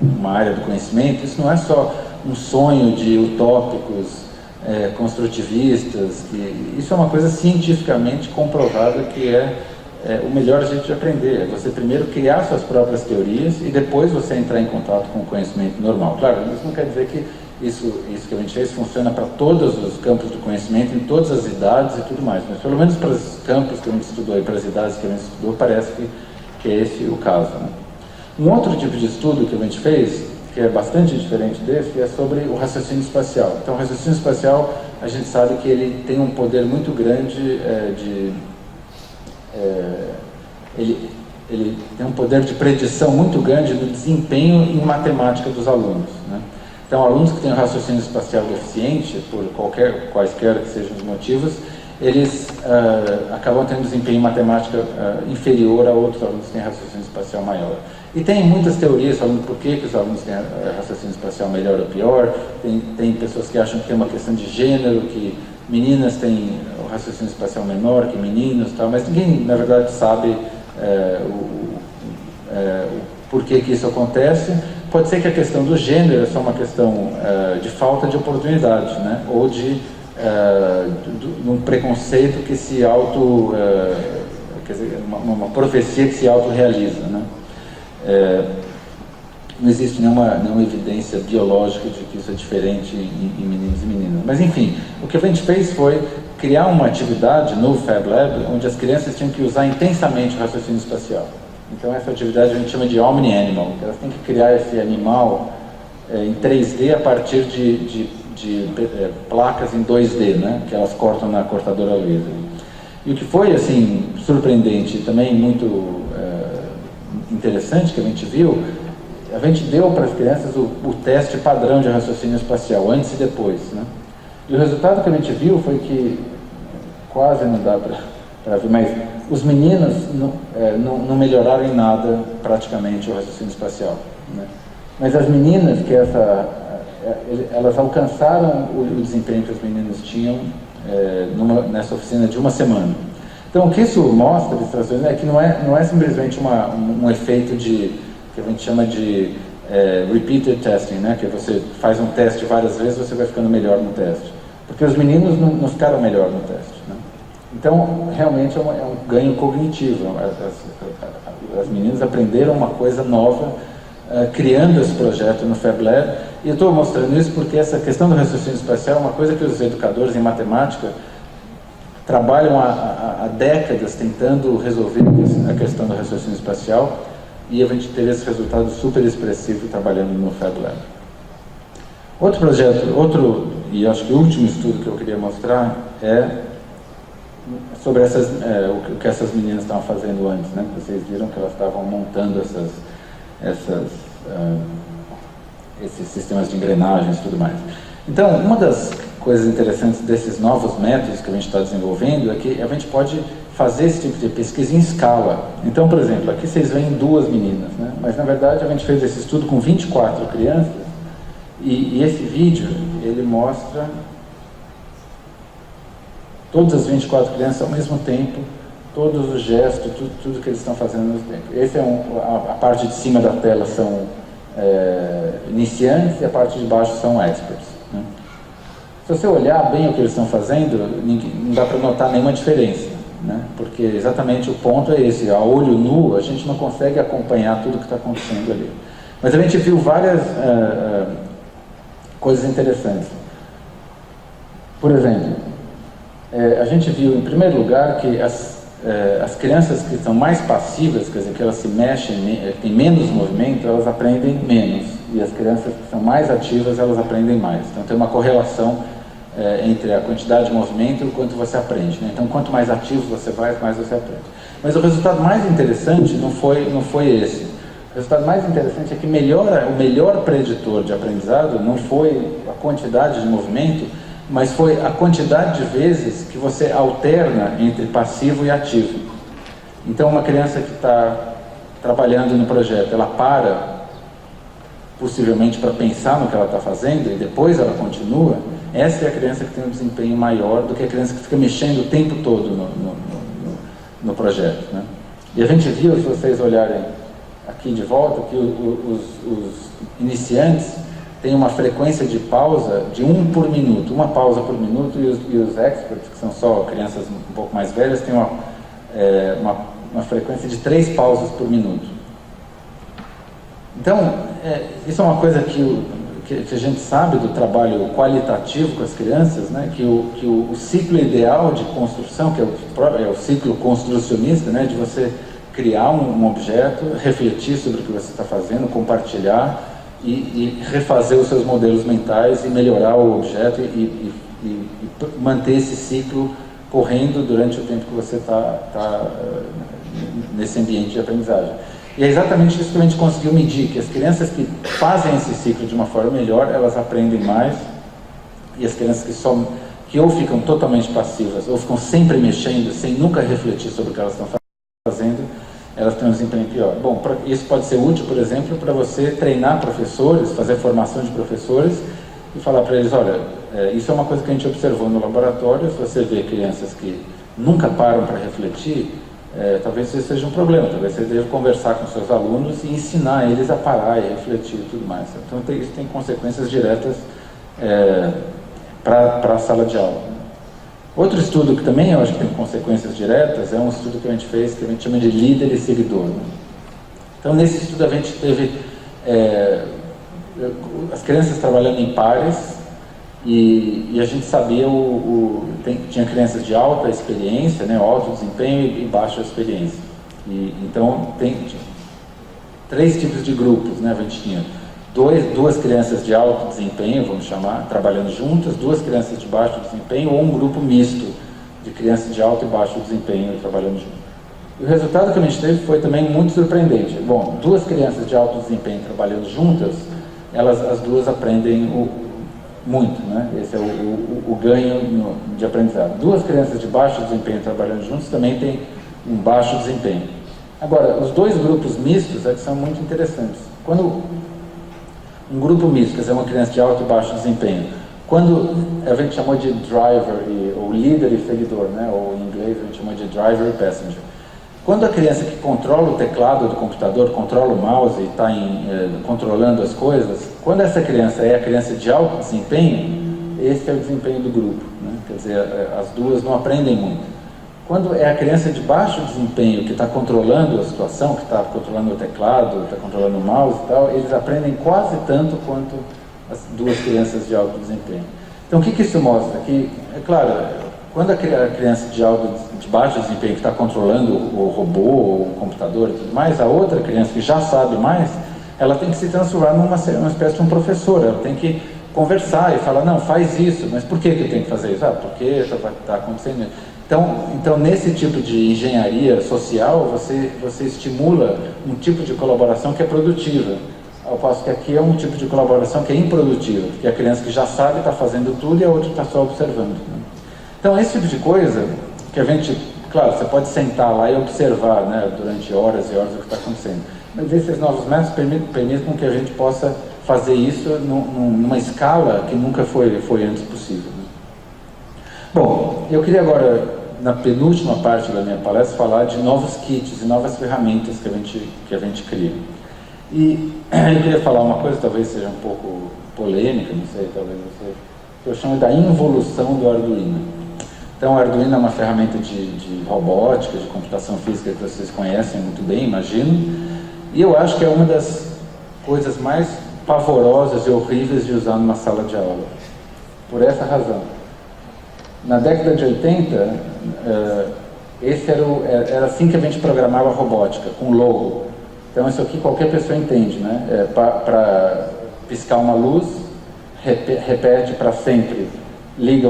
uma área do conhecimento. Isso não é só um sonho de utópicos construtivistas, isso é uma coisa cientificamente comprovada que é o melhor jeito de aprender. É você primeiro criar suas próprias teorias e depois você entrar em contato com o conhecimento normal. Claro, isso não quer dizer que isso que a gente fez funciona para todos os campos do conhecimento, em todas as idades e tudo mais, mas pelo menos para os campos que a gente estudou e para as idades que a gente estudou, parece que é esse o caso, né? Um outro tipo de estudo que a gente fez, que é bastante diferente desse, é sobre o raciocínio espacial. Então, o raciocínio espacial, a gente sabe que ele tem um poder muito grande ele tem um poder de predição muito grande do desempenho em matemática dos alunos, né? Então, alunos que têm um raciocínio espacial deficiente, por quaisquer que sejam os motivos, eles acabam tendo um desempenho em matemática inferior a outros alunos que têm raciocínio espacial maior. E tem muitas teorias falando por que os alunos têm raciocínio espacial melhor ou pior. Tem pessoas que acham que é uma questão de gênero, que meninas têm o raciocínio espacial menor que meninos, tal, mas ninguém, na verdade, sabe por que isso acontece. Pode ser que a questão do gênero é só uma questão de falta de oportunidade, né? Ou de um preconceito que se quer dizer, uma profecia que se autorrealiza, né? Não existe nenhuma evidência biológica de que isso é diferente em meninos e meninas. Mas, enfim, o que a gente fez foi criar uma atividade no Fab Lab onde as crianças tinham que usar intensamente o raciocínio espacial. Então, essa atividade a gente chama de Omni-Animal, que elas têm que criar esse animal em 3D a partir de placas em 2D, né, que elas cortam na cortadora laser. E o que foi, assim, surpreendente e também muito interessante que a gente viu, a gente deu para as crianças o teste padrão de raciocínio espacial, antes e depois, né? E o resultado que a gente viu foi que, quase não dá para ver, mas os meninos não melhoraram em nada, praticamente, o raciocínio espacial, né? Mas as meninas, elas alcançaram o desempenho que os meninos tinham nessa oficina de uma semana. Então, o que isso mostra, é que não é simplesmente um efeito que a gente chama de repeated testing, né? Que você faz um teste várias vezes, você vai ficando melhor no teste. Porque os meninos não ficaram melhor no teste, né? Então, realmente é um ganho cognitivo. As meninas aprenderam uma coisa nova criando esse projeto no Fab Lab. E eu estou mostrando isso porque essa questão do raciocínio espacial é uma coisa que os educadores em matemática trabalham há décadas tentando resolver a questão do raciocínio espacial, e a gente teve esse resultado super expressivo trabalhando no Fab Lab. Outro projeto, e acho que o último estudo que eu queria mostrar é sobre o que essas meninas estavam fazendo antes, né? Vocês viram que elas estavam montando esses sistemas de engrenagens e tudo mais. Então, uma das coisas interessantes desses novos métodos que a gente está desenvolvendo é que a gente pode fazer esse tipo de pesquisa em escala. Então, por exemplo, aqui vocês veem duas meninas, né? Mas na verdade a gente fez esse estudo com 24 crianças e esse vídeo, ele mostra todas as 24 crianças ao mesmo tempo, todos os gestos, tudo que eles estão fazendo ao mesmo tempo. Esse é a parte de cima da tela são iniciantes e a parte de baixo são experts, né? Se você olhar bem o que eles estão fazendo, não dá para notar nenhuma diferença, né? Porque exatamente o ponto é esse, a olho nu a gente não consegue acompanhar tudo que está acontecendo ali. Mas a gente viu várias coisas interessantes. Por exemplo, a gente viu em primeiro lugar que as crianças que são mais passivas, quer dizer, que elas se mexem, têm menos movimento, elas aprendem menos. E as crianças que são mais ativas, elas aprendem mais. Então tem uma correlação entre a quantidade de movimento e o quanto você aprende, né? Então quanto mais ativo você vai, mais você aprende. Mas o resultado mais interessante não foi esse. O resultado mais interessante é que o melhor preditor de aprendizado não foi a quantidade de movimento, mas foi a quantidade de vezes que você alterna entre passivo e ativo. Então uma criança que está trabalhando no projeto, ela para possivelmente para pensar no que ela está fazendo e depois ela continua. Essa é a criança que tem um desempenho maior do que a criança que fica mexendo o tempo todo no projeto, né? E a gente viu, se vocês olharem aqui de volta, que os iniciantes têm uma frequência de pausa de 1 por minuto, uma pausa por minuto, e os experts, que são só crianças um pouco mais velhas, têm uma frequência de 3 pausas por minuto. Então, isso é uma coisa que a gente sabe do trabalho qualitativo com as crianças, né? Que o ciclo ideal de construção, que é o ciclo construcionista, né? De você criar um objeto, refletir sobre o que você está fazendo, compartilhar e refazer os seus modelos mentais e melhorar o objeto e manter esse ciclo correndo durante o tempo que você está nesse ambiente de aprendizagem. E é exatamente isso que a gente conseguiu medir, que as crianças que fazem esse ciclo de uma forma melhor, elas aprendem mais, e as crianças que ou ficam totalmente passivas, ou ficam sempre mexendo, sem nunca refletir sobre o que elas estão fazendo, elas têm um desempenho pior. Bom, isso pode ser útil, por exemplo, para você treinar professores, fazer formação de professores, e falar para eles, olha, isso é uma coisa que a gente observou no laboratório, se você vê crianças que nunca param para refletir, talvez isso seja um problema, talvez você deva conversar com seus alunos e ensinar eles a parar e refletir e tudo mais. Então isso tem consequências diretas para a sala de aula. Outro estudo que também eu acho que tem consequências diretas é um estudo que a gente fez, que a gente chama de líder e seguidor, né? Então nesse estudo a gente teve as crianças trabalhando em pares, e a gente sabia, tinha crianças de alta experiência, né, alto desempenho e baixa experiência. Então tem 3 tipos de grupos, né? A gente tinha duas crianças de alto desempenho, vamos chamar, trabalhando juntas, 2 crianças de baixo desempenho, ou um grupo misto de crianças de alto e baixo desempenho trabalhando juntas. E o resultado que a gente teve foi também muito surpreendente. Bom, 2 crianças de alto desempenho trabalhando juntas, as duas aprendem muito, né? Esse é o ganho de aprendizado. 2 crianças de baixo desempenho trabalhando juntos também têm um baixo desempenho. Agora, os 2 grupos mistos que são muito interessantes. Quando um grupo misto, quer dizer, uma criança de alto e baixo desempenho, quando a gente chamou de driver, ou líder e seguidor, né? Ou em inglês a gente chamou de driver e passenger. Quando a criança que controla o teclado do computador, controla o mouse e está controlando as coisas, quando essa criança é a criança de alto desempenho, esse é o desempenho do grupo, né? Quer dizer, as duas não aprendem muito. Quando é a criança de baixo desempenho que está controlando a situação, que está controlando o teclado, está controlando o mouse e tal, eles aprendem quase tanto quanto as 2 crianças de alto desempenho. Então o que isso mostra? Que, é claro, quando a criança de baixo desempenho que está controlando o robô, ou o computador e tudo mais, a outra criança que já sabe mais, ela tem que se transformar numa espécie de um professor, ela tem que conversar e falar, não, faz isso, mas por que eu tenho que fazer isso? Porque está acontecendo isso. Então, nesse tipo de engenharia social, você estimula um tipo de colaboração que é produtiva, ao passo que aqui é um tipo de colaboração que é improdutiva, porque a criança que já sabe está fazendo tudo e a outra está só observando, né? Então, esse tipo de coisa que a gente, claro, você pode sentar lá e observar, né, durante horas e horas o que está acontecendo, mas esses novos métodos permitem que a gente possa fazer isso numa escala que nunca foi antes possível. Bom, eu queria agora, na penúltima parte da minha palestra, falar de novos kits e novas ferramentas que a gente cria. E eu queria falar uma coisa, talvez seja um pouco polêmica, não sei, talvez você, que eu chamo da involução do Arduino. Então, o Arduino é uma ferramenta de robótica, de computação física que vocês conhecem muito bem, imagino, e eu acho que é uma das coisas mais pavorosas e horríveis de usar numa sala de aula, por essa razão. Na década de 80, era assim que a gente programava a robótica, com logo. Então, isso aqui qualquer pessoa entende, né? Para piscar uma luz, repete para sempre, liga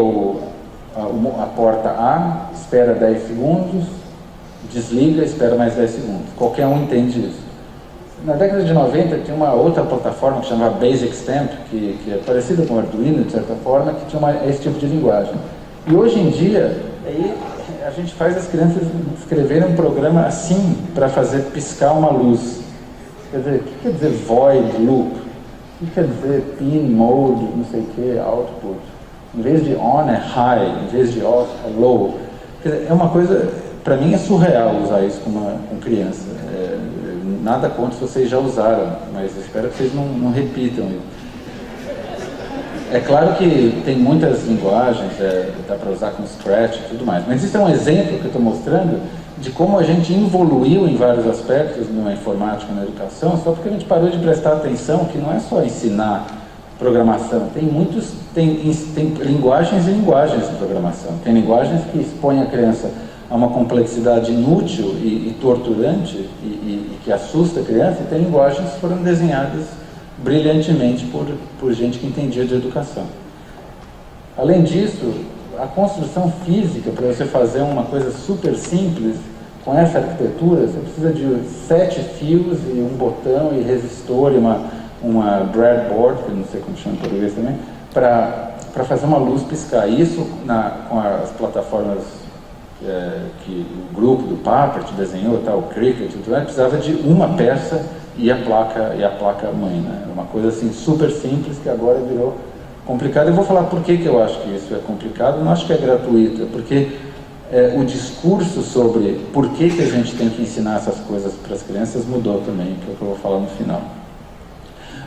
a porta A, espera 10 segundos, desliga, espera mais 10 segundos. Qualquer um entende isso. Na década de 90 tinha uma outra plataforma que chamava Basic Stamp, que é parecida com o Arduino, de certa forma, que tinha esse tipo de linguagem. E hoje em dia, a gente faz as crianças escreverem um programa assim para fazer piscar uma luz. Quer dizer, o que quer dizer void loop? O que quer dizer pin mode, não sei o que, output? Em vez de on é high, em vez de off é low. Quer dizer, é uma coisa, para mim é surreal usar isso com criança. Nada contra se vocês já usaram, mas espero que vocês não repitam isso. É claro que tem muitas linguagens, dá para usar com Scratch e tudo mais, mas isso é um exemplo que eu estou mostrando de como a gente evoluiu em vários aspectos na informática, na educação, só porque a gente parou de prestar atenção que não é só ensinar programação, tem linguagens e linguagens de programação. Tem linguagens que expõem a criança a uma complexidade inútil e torturante e que assusta a criança, e tem linguagens que foram desenhadas brilhantemente por gente que entendia de educação. Além disso, a construção física, para você fazer uma coisa super simples, com essa arquitetura, você precisa de 7 fios e um botão e resistor e uma breadboard, que eu não sei como chama em português também, para fazer uma luz piscar. Isso com as plataformas que o grupo do Papert desenhou, o Cricut, precisava de uma peça e a placa mãe, né? Uma coisa assim super simples que agora virou complicado. Eu vou falar por que eu acho que isso é complicado. Eu não acho que é gratuito, é porque o discurso sobre por que a gente tem que ensinar essas coisas para as crianças mudou também, que é o que eu vou falar no final.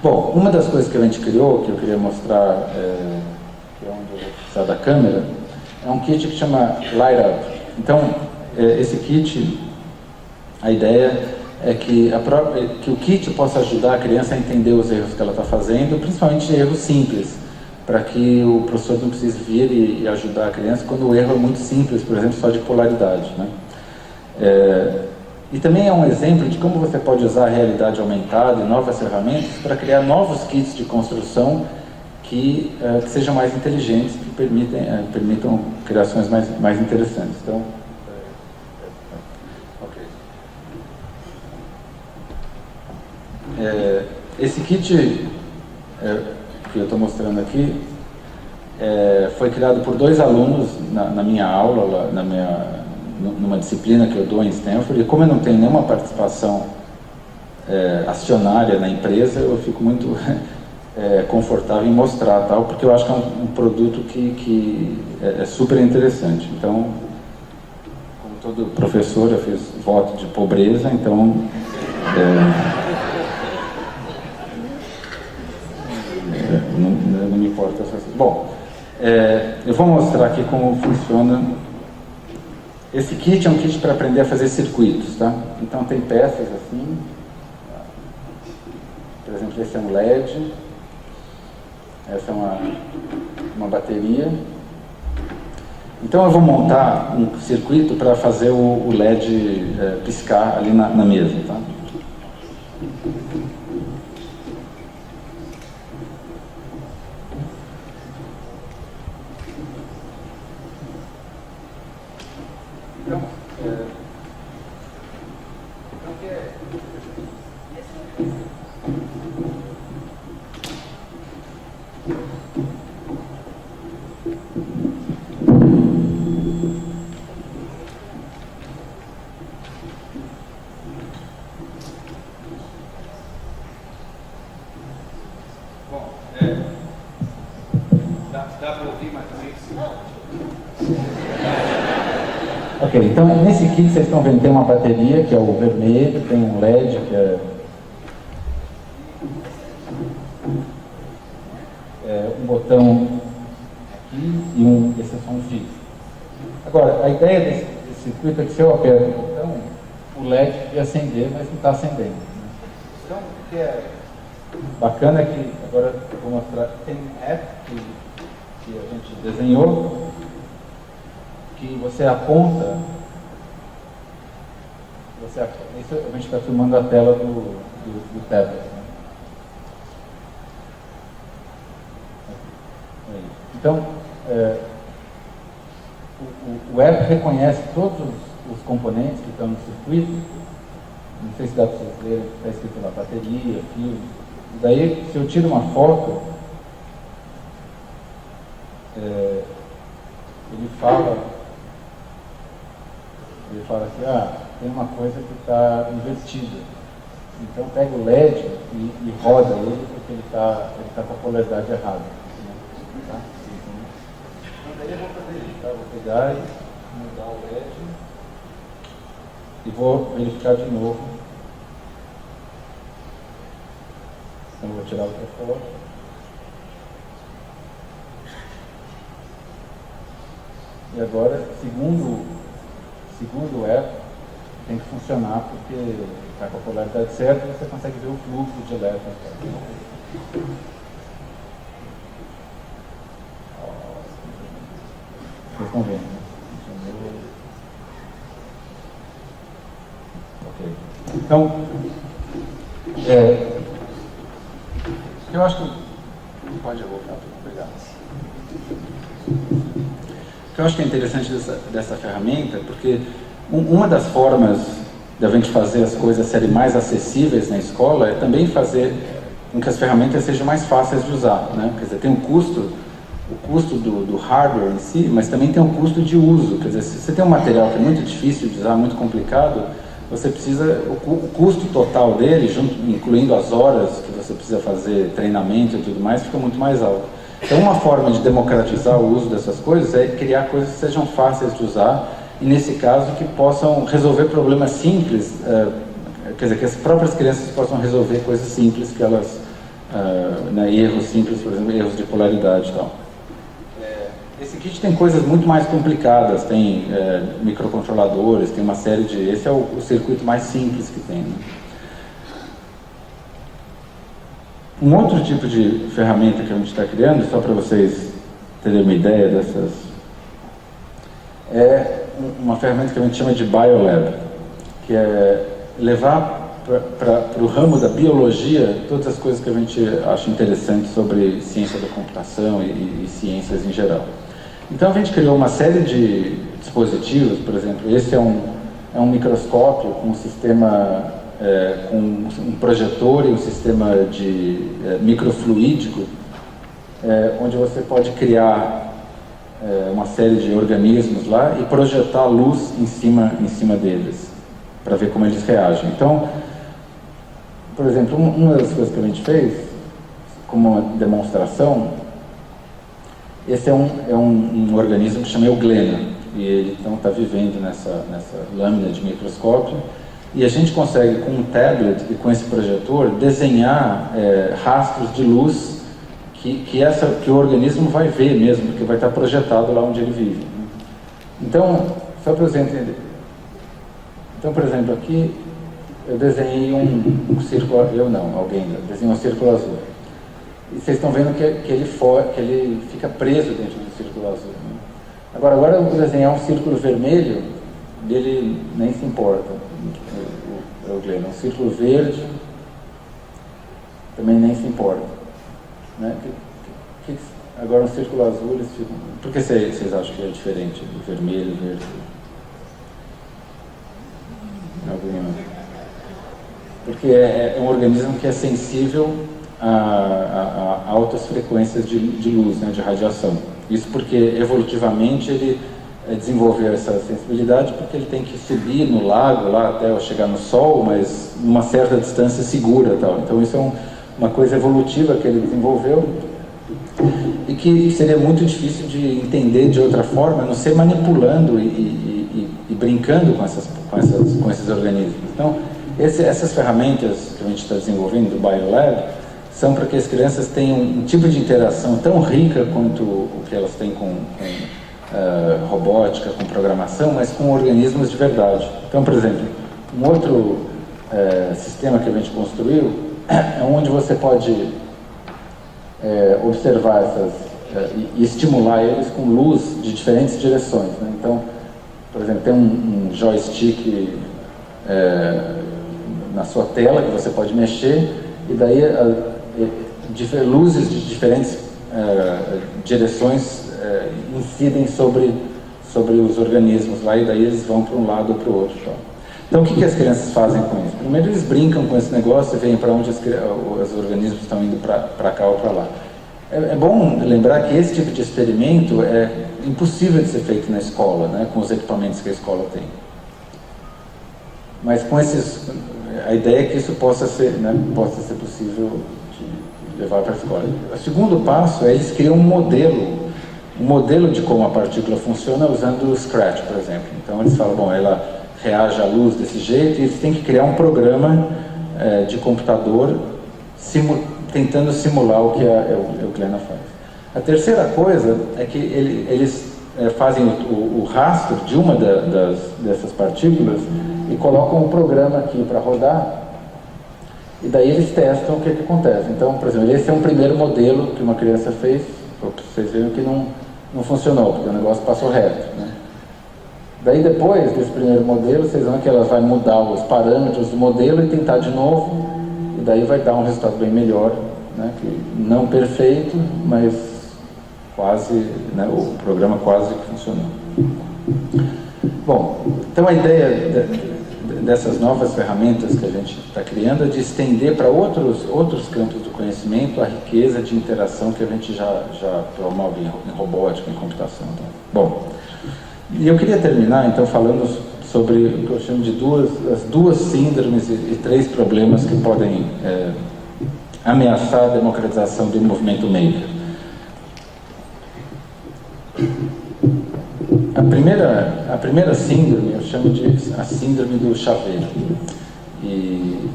Bom, uma das coisas que a gente criou, que eu queria mostrar, que é onde eu vou precisar da câmera, é um kit que chama Light Up. Então, esse kit, a ideia é que o kit possa ajudar a criança a entender os erros que ela está fazendo, principalmente erros simples, para que o professor não precise vir e ajudar a criança quando o erro é muito simples, por exemplo, só de polaridade, né? E também é um exemplo de como você pode usar a realidade aumentada e novas ferramentas para criar novos kits de construção que sejam mais inteligentes, que permitam criações mais interessantes. Então, esse kit que eu estou mostrando aqui foi criado por 2 alunos na minha aula, numa disciplina que eu dou em Stanford, e como eu não tenho nenhuma participação acionária na empresa, eu fico muito confortável em mostrar, porque eu acho que é um produto que é super interessante. Então, como todo professor, eu fiz voto de pobreza, então não me importa essas coisas. Bom, eu vou mostrar aqui como funciona. Esse kit é um kit para aprender a fazer circuitos, tá? Então tem peças assim, por exemplo, esse é um LED, essa é uma bateria. Então eu vou montar um circuito para fazer o LED piscar ali na mesa, tá? Então, Ok, então nesse kit vocês estão vendo, tem uma bateria que é o vermelho, tem um LED que é um botão aqui e esse é só um fio. Agora, a ideia desse circuito é que se eu aperto o botão, o LED vai acender, mas não está acendendo, né? Então, o que é bacana é que, agora eu vou mostrar, tem um app que a gente desenhou, que você aponta, isso a gente está filmando a tela do tablet, né? Então, o app reconhece todos os componentes que estão no circuito. Não sei se dá para vocês verem, está escrito lá, bateria, fio. E daí, se eu tiro uma foto, ele fala assim, tem uma coisa que está invertida. Então pega o LED e roda ele, porque ele está com a polaridade errada. Tá? Então daí eu vou fazer isso, tá? Vou pegar e mudar o LED e vou verificar de novo. Então eu vou tirar outra foto. E agora, segundo o app, tem que funcionar porque está com a polaridade certa e você consegue ver o fluxo de elétrons. Vocês estão vendo, né? Ok. Então, eu acho que... Pode voltar, obrigado. O que eu acho que é interessante dessa ferramenta, porque uma das formas da gente fazer as coisas serem mais acessíveis na escola é também fazer com que as ferramentas sejam mais fáceis de usar, né? Quer dizer, tem o custo do hardware em si, mas também tem o custo de uso. Quer dizer, se você tem um material que é muito difícil de usar, muito complicado, você precisa, o custo total dele, incluindo as horas que você precisa fazer treinamento e tudo mais, fica muito mais alto. Então, uma forma de democratizar o uso dessas coisas é criar coisas que sejam fáceis de usar e, nesse caso, que possam resolver problemas simples, quer dizer, que as próprias crianças possam resolver coisas simples que elas, erros simples, por exemplo, erros de polaridade e tal. Esse kit tem coisas muito mais complicadas, tem microcontroladores, tem uma série de... Esse é o circuito mais simples que tem, né? Um outro tipo de ferramenta que a gente está criando, só para vocês terem uma ideia dessas, é uma ferramenta que a gente chama de BioLab, que é levar para o ramo da biologia todas as coisas que a gente acha interessantes sobre ciência da computação e ciências em geral. Então a gente criou uma série de dispositivos, por exemplo, esse é um microscópio com um sistema... com um projetor e um sistema de microfluídico, onde você pode criar uma série de organismos lá e projetar luz em cima deles, para ver como eles reagem. Então, por exemplo, uma das coisas que a gente fez, como uma demonstração, esse é um organismo que chama Euglena, e ele então está vivendo nessa lâmina de microscópio. E a gente consegue, com um tablet e com esse projetor, desenhar rastros de luz que o organismo vai ver mesmo, porque vai estar projetado lá onde ele vive. Então, só para você entender. Então, por exemplo, aqui eu desenhei um círculo, alguém desenhou um círculo azul. E vocês estão vendo que ele fica preso dentro do círculo azul, né? Agora eu vou desenhar um círculo vermelho, dele nem se importa. Um círculo verde também nem se importa, né? Agora um círculo azul, eles ficam... Por que vocês acham que é diferente do vermelho e verde? Porque é um organismo que é sensível a altas frequências de luz, né, de radiação. Isso porque evolutivamente ele desenvolveu essa sensibilidade porque ele tem que subir no lago lá até chegar no Sol, mas numa certa distância segura, tal. Então isso é uma coisa evolutiva que ele desenvolveu e e que seria muito difícil de entender de outra forma, a não ser manipulando e brincando com esses organismos. Então, essas ferramentas que a gente está desenvolvendo do BioLab são para que as crianças tenham um tipo de interação tão rica quanto o que elas têm com robótica, com programação, mas com organismos de verdade. Então, por exemplo, um outro sistema que a gente construiu é onde você pode observar e estimular eles com luz de diferentes direções, né? Então, por exemplo, tem um joystick na sua tela que você pode mexer, e daí luzes de diferentes direções incidem sobre os organismos lá, e daí eles vão para um lado ou para o outro. Então, o que as crianças fazem com isso? Primeiro, eles brincam com esse negócio e veem para onde os organismos estão indo para cá ou para lá. É bom lembrar que esse tipo de experimento é impossível de ser feito na escola, né, com os equipamentos que a escola tem. Mas com a ideia é que isso possa ser possível de levar para a escola. O segundo passo é eles criam um modelo de como a partícula funciona usando o Scratch, por exemplo. Então eles falam, bom, ela reage à luz desse jeito, e eles têm que criar um programa de computador tentando simular o que a Euclena faz. A terceira coisa é que eles fazem o rastro de uma dessas partículas e colocam um programa aqui para rodar, e daí eles testam o que acontece. Então, por exemplo, esse é um primeiro modelo que uma criança fez, vocês viram que não funcionou, porque o negócio passou reto, né? Daí depois desse primeiro modelo, vocês vão que ela vai mudar os parâmetros do modelo e tentar de novo, e daí vai dar um resultado bem melhor, né? Que não perfeito, mas quase, né? O programa quase que funcionou. Bom, então a ideia dessas novas ferramentas que a gente está criando é de estender para outros campos do conhecimento a riqueza de interação que a gente já promove em robótica, em computação. Tá? Bom, e eu queria terminar então falando sobre o que eu chamo de as duas síndromes e 3 problemas que podem ameaçar a democratização do movimento maker. A primeira síndrome eu chamo de a síndrome do chaveiro, e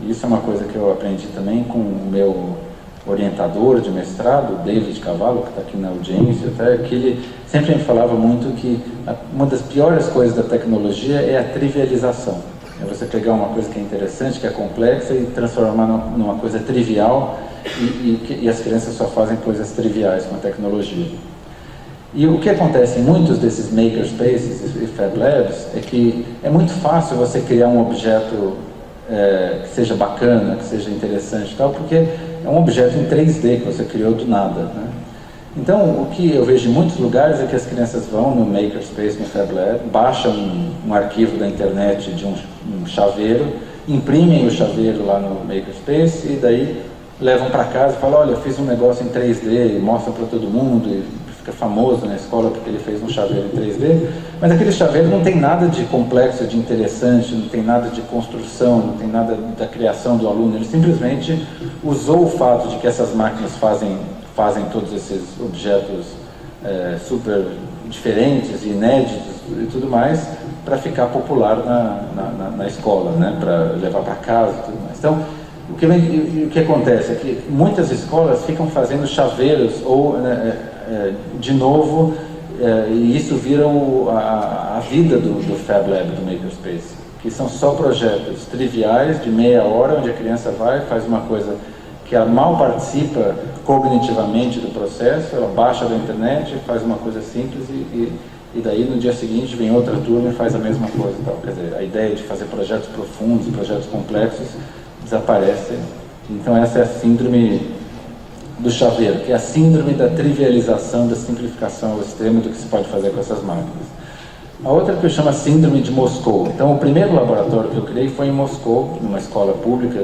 isso é uma coisa que eu aprendi também com o meu orientador de mestrado, David Cavallo, que está aqui na audiência, até, que ele sempre me falava muito que uma das piores coisas da tecnologia é a trivialização. É você pegar uma coisa que é interessante, que é complexa, e transformar numa coisa trivial, e as crianças só fazem coisas triviais com a tecnologia. E o que acontece em muitos desses makerspaces e Fab Labs é que é muito fácil você criar um objeto que seja bacana, que seja interessante e tal, porque é um objeto em 3D que você criou do nada, né? Então, o que eu vejo em muitos lugares é que as crianças vão no makerspace, no Fab Lab, baixam um arquivo da internet de um chaveiro, imprimem o chaveiro lá no makerspace e daí levam para casa e falam, olha, eu fiz um negócio em 3D, e mostram para todo mundo, e fica famoso na escola porque ele fez um chaveiro em 3D, mas aquele chaveiro não tem nada de complexo, de interessante, não tem nada de construção, não tem nada da criação do aluno, ele simplesmente usou o fato de que essas máquinas fazem todos esses objetos super diferentes e inéditos e tudo mais, para ficar popular na escola, né? Para levar para casa e tudo mais. Então, o que acontece é que muitas escolas ficam fazendo chaveiros ou de novo, e isso vira a vida do Fab Lab, do Makerspace, que são só projetos triviais de meia hora, onde a criança vai, faz uma coisa que ela mal participa cognitivamente do processo, ela baixa da internet, faz uma coisa simples e daí no dia seguinte vem outra turma e faz a mesma coisa e tal. Quer dizer, a ideia de fazer projetos profundos, projetos complexos, desaparece. Então essa é a síndrome do chaveiro, que é a síndrome da trivialização, da simplificação ao extremo do que se pode fazer com essas máquinas. A outra que eu chamo a síndrome de Moscou. Então o primeiro laboratório que eu criei foi em Moscou, numa escola pública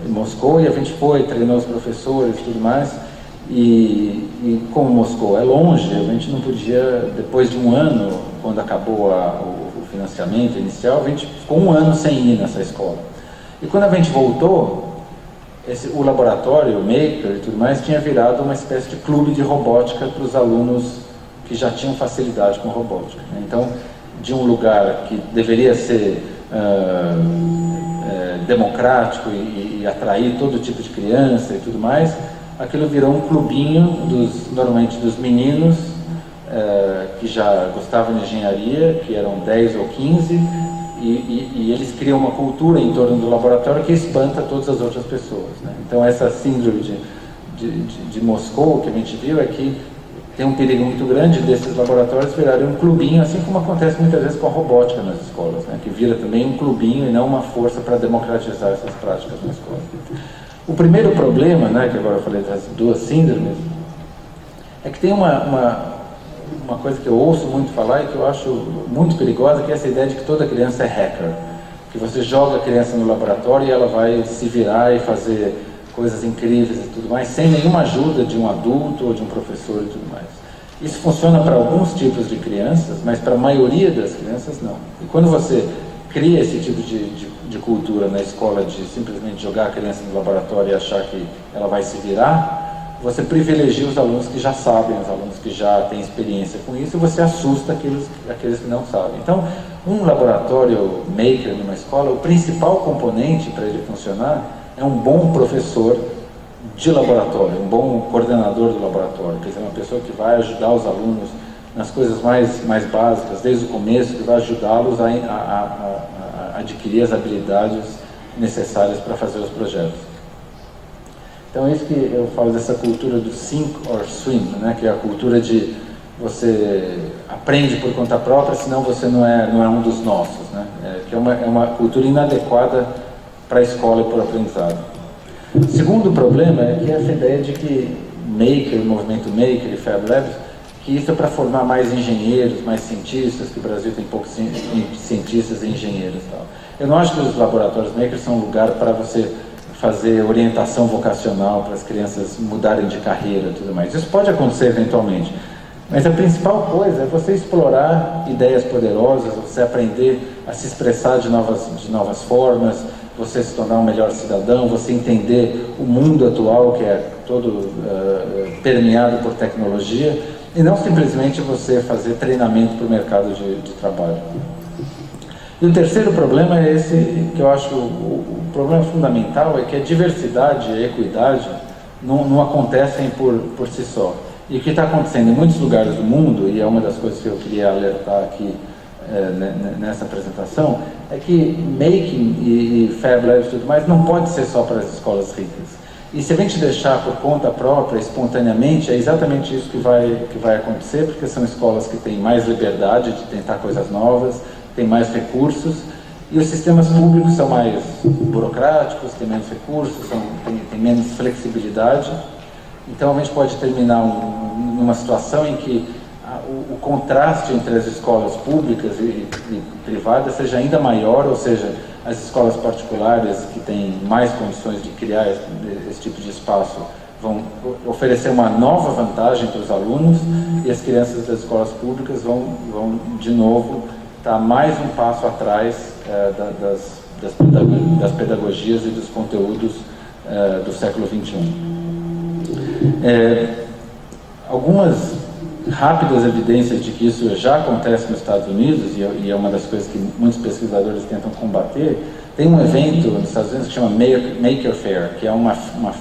em Moscou, e a gente foi, treinou os professores e tudo mais, e como Moscou é longe, a gente não podia, depois de um ano, quando acabou o financiamento inicial, a gente ficou um ano sem ir nessa escola. E quando a gente voltou, o laboratório, o Maker e tudo mais, tinha virado uma espécie de clube de robótica para os alunos que já tinham facilidade com robótica, né? Então, de um lugar que deveria ser democrático e atrair todo tipo de criança e tudo mais, aquilo virou um clubinho normalmente dos meninos que já gostavam de engenharia, que eram 10 ou 15, e eles criam uma cultura em torno do laboratório que espanta todas as outras pessoas, né? Então essa síndrome de Moscou que a gente viu é que tem um perigo muito grande desses laboratórios virarem um clubinho, assim como acontece muitas vezes com a robótica nas escolas, né? Que vira também um clubinho e não uma força para democratizar essas práticas na escola. O primeiro problema, né, que agora eu falei das duas síndromes, é que tem uma coisa que eu ouço muito falar e que eu acho muito perigosa, que é essa ideia de que toda criança é hacker. Que você joga a criança no laboratório e ela vai se virar e fazer coisas incríveis e tudo mais, sem nenhuma ajuda de um adulto ou de um professor e tudo mais. Isso funciona para alguns tipos de crianças, mas para a maioria das crianças não. E quando você cria esse tipo de cultura na escola, de simplesmente jogar a criança no laboratório e achar que ela vai se virar, você privilegia os alunos que já sabem, os alunos que já têm experiência com isso, e você assusta aqueles que não sabem. Então, um laboratório maker numa escola, o principal componente para ele funcionar é um bom professor de laboratório, um bom coordenador do laboratório, quer dizer, uma pessoa que vai ajudar os alunos nas coisas mais básicas, desde o começo, que vai ajudá-los a adquirir as habilidades necessárias para fazer os projetos. Então é isso que eu falo dessa cultura do sink or swim, né? Que é a cultura de você aprende por conta própria, senão você não é um dos nossos, né? Que é uma cultura inadequada para a escola e para o aprendizado. O segundo problema é que essa ideia de que Maker, o movimento Maker e Fab Labs, que isso é para formar mais engenheiros, mais cientistas, que o Brasil tem poucos cientistas e engenheiros e tal. Eu não acho que os laboratórios Maker são um lugar para você fazer orientação vocacional para as crianças mudarem de carreira e tudo mais. Isso pode acontecer eventualmente, mas a principal coisa é você explorar ideias poderosas, você aprender a se expressar de novas formas, você se tornar um melhor cidadão, você entender o mundo atual, que é todo permeado por tecnologia, e não simplesmente você fazer treinamento para o mercado de trabalho. E o terceiro problema é esse, que eu acho o problema fundamental, é que a diversidade e a equidade não acontecem por si só. E o que está acontecendo em muitos lugares do mundo, e é uma das coisas que eu queria alertar aqui nessa apresentação, é que Making e Fab Labs e tudo mais não pode ser só para as escolas ricas. E se a gente deixar por conta própria, espontaneamente, é exatamente isso que vai acontecer, porque são escolas que têm mais liberdade de tentar coisas novas, têm mais recursos, e os sistemas públicos são mais burocráticos, têm menos recursos, têm menos flexibilidade. Então a gente pode terminar numa situação em que o contraste entre as escolas públicas e privadas seja ainda maior, ou seja, as escolas particulares que têm mais condições de criar esse tipo de espaço vão oferecer uma nova vantagem para os alunos, e as crianças das escolas públicas vão de novo estar mais um passo atrás das pedagogias e dos conteúdos do século XXI. Algumas rápidas evidências de que isso já acontece nos Estados Unidos, e é uma das coisas que muitos pesquisadores tentam combater. Tem um evento nos Estados Unidos que chama Maker Faire, que é uma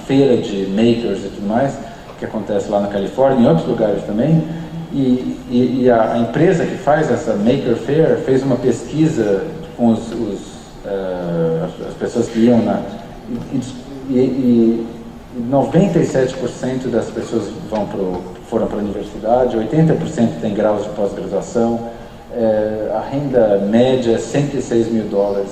feira de makers e tudo mais, que acontece lá na Califórnia e em outros lugares também, e a empresa que faz essa Maker Faire fez uma pesquisa com as pessoas que iam e 97% das pessoas foram para a universidade, 80% tem graus de pós-graduação, a renda média é $106 mil.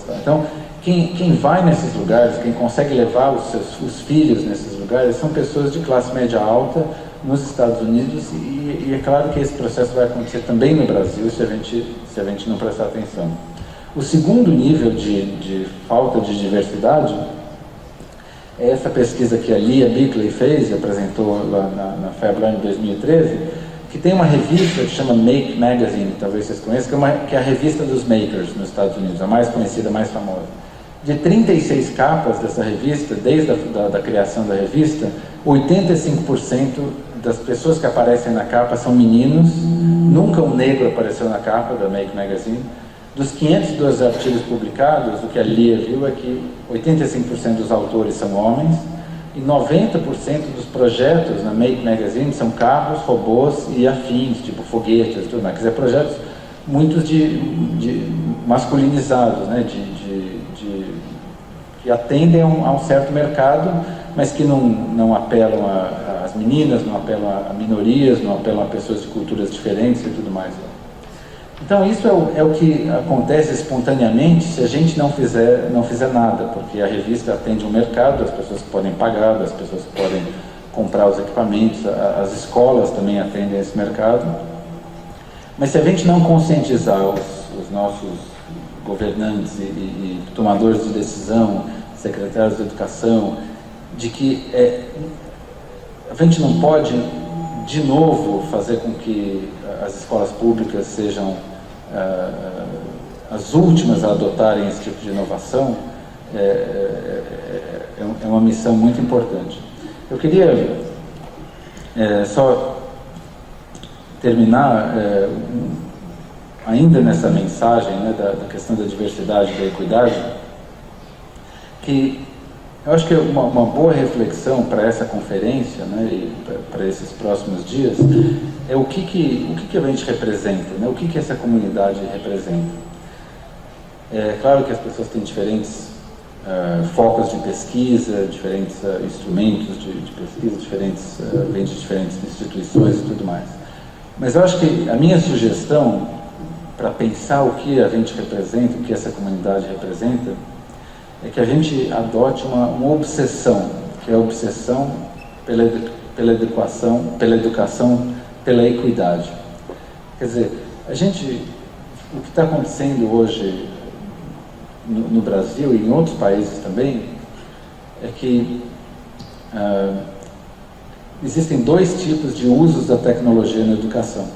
Tá? Então, quem vai nesses lugares, quem consegue levar os filhos nesses lugares, são pessoas de classe média alta nos Estados Unidos, e é claro que esse processo vai acontecer também no Brasil se a gente não prestar atenção. O segundo nível de falta de diversidade é essa pesquisa que a Leah Bickley fez e apresentou lá na Fab Lab em 2013, que tem uma revista que chama Make Magazine, talvez vocês conheçam, que é a revista dos makers nos Estados Unidos, a mais conhecida, a mais famosa. De 36 capas dessa revista, desde a criação da revista, 85% das pessoas que aparecem na capa são meninos, nunca um negro apareceu na capa da Make Magazine. Dos 512 artigos publicados, o que a Lia viu é que 85% dos autores são homens e 90% dos projetos na Make Magazine são carros, robôs e afins, tipo foguetes e tudo mais. Quer dizer, projetos muitos de masculinizados, né? Que atendem a um certo mercado, mas que não apelam às meninas, não apelam a minorias, não apelam a pessoas de culturas diferentes e tudo mais. Então isso é o que acontece espontaneamente se a gente não fizer nada, porque a revista atende um mercado, as pessoas que podem pagar, as pessoas que podem comprar os equipamentos, as escolas também atendem a esse mercado. Mas se a gente não conscientizar os nossos governantes e tomadores de decisão, secretários de educação, de que a gente não pode de novo fazer com que as escolas públicas sejam as últimas a adotarem esse tipo de inovação, é uma missão muito importante. Eu queria só terminar ainda nessa mensagem, né, da questão da diversidade e da equidade, que eu acho que uma boa reflexão para essa conferência, né, e para esses próximos dias, é o que a gente representa, né, o que essa comunidade representa. É claro que as pessoas têm diferentes focos de pesquisa, diferentes instrumentos de pesquisa, vêm de diferentes instituições e tudo mais. Mas eu acho que a minha sugestão para pensar o que a gente representa, o que essa comunidade representa, é que a gente adote uma obsessão, que é a obsessão pela educação, pela equidade. Quer dizer, o que está acontecendo hoje no Brasil e em outros países também, é que existem dois tipos de usos da tecnologia na educação.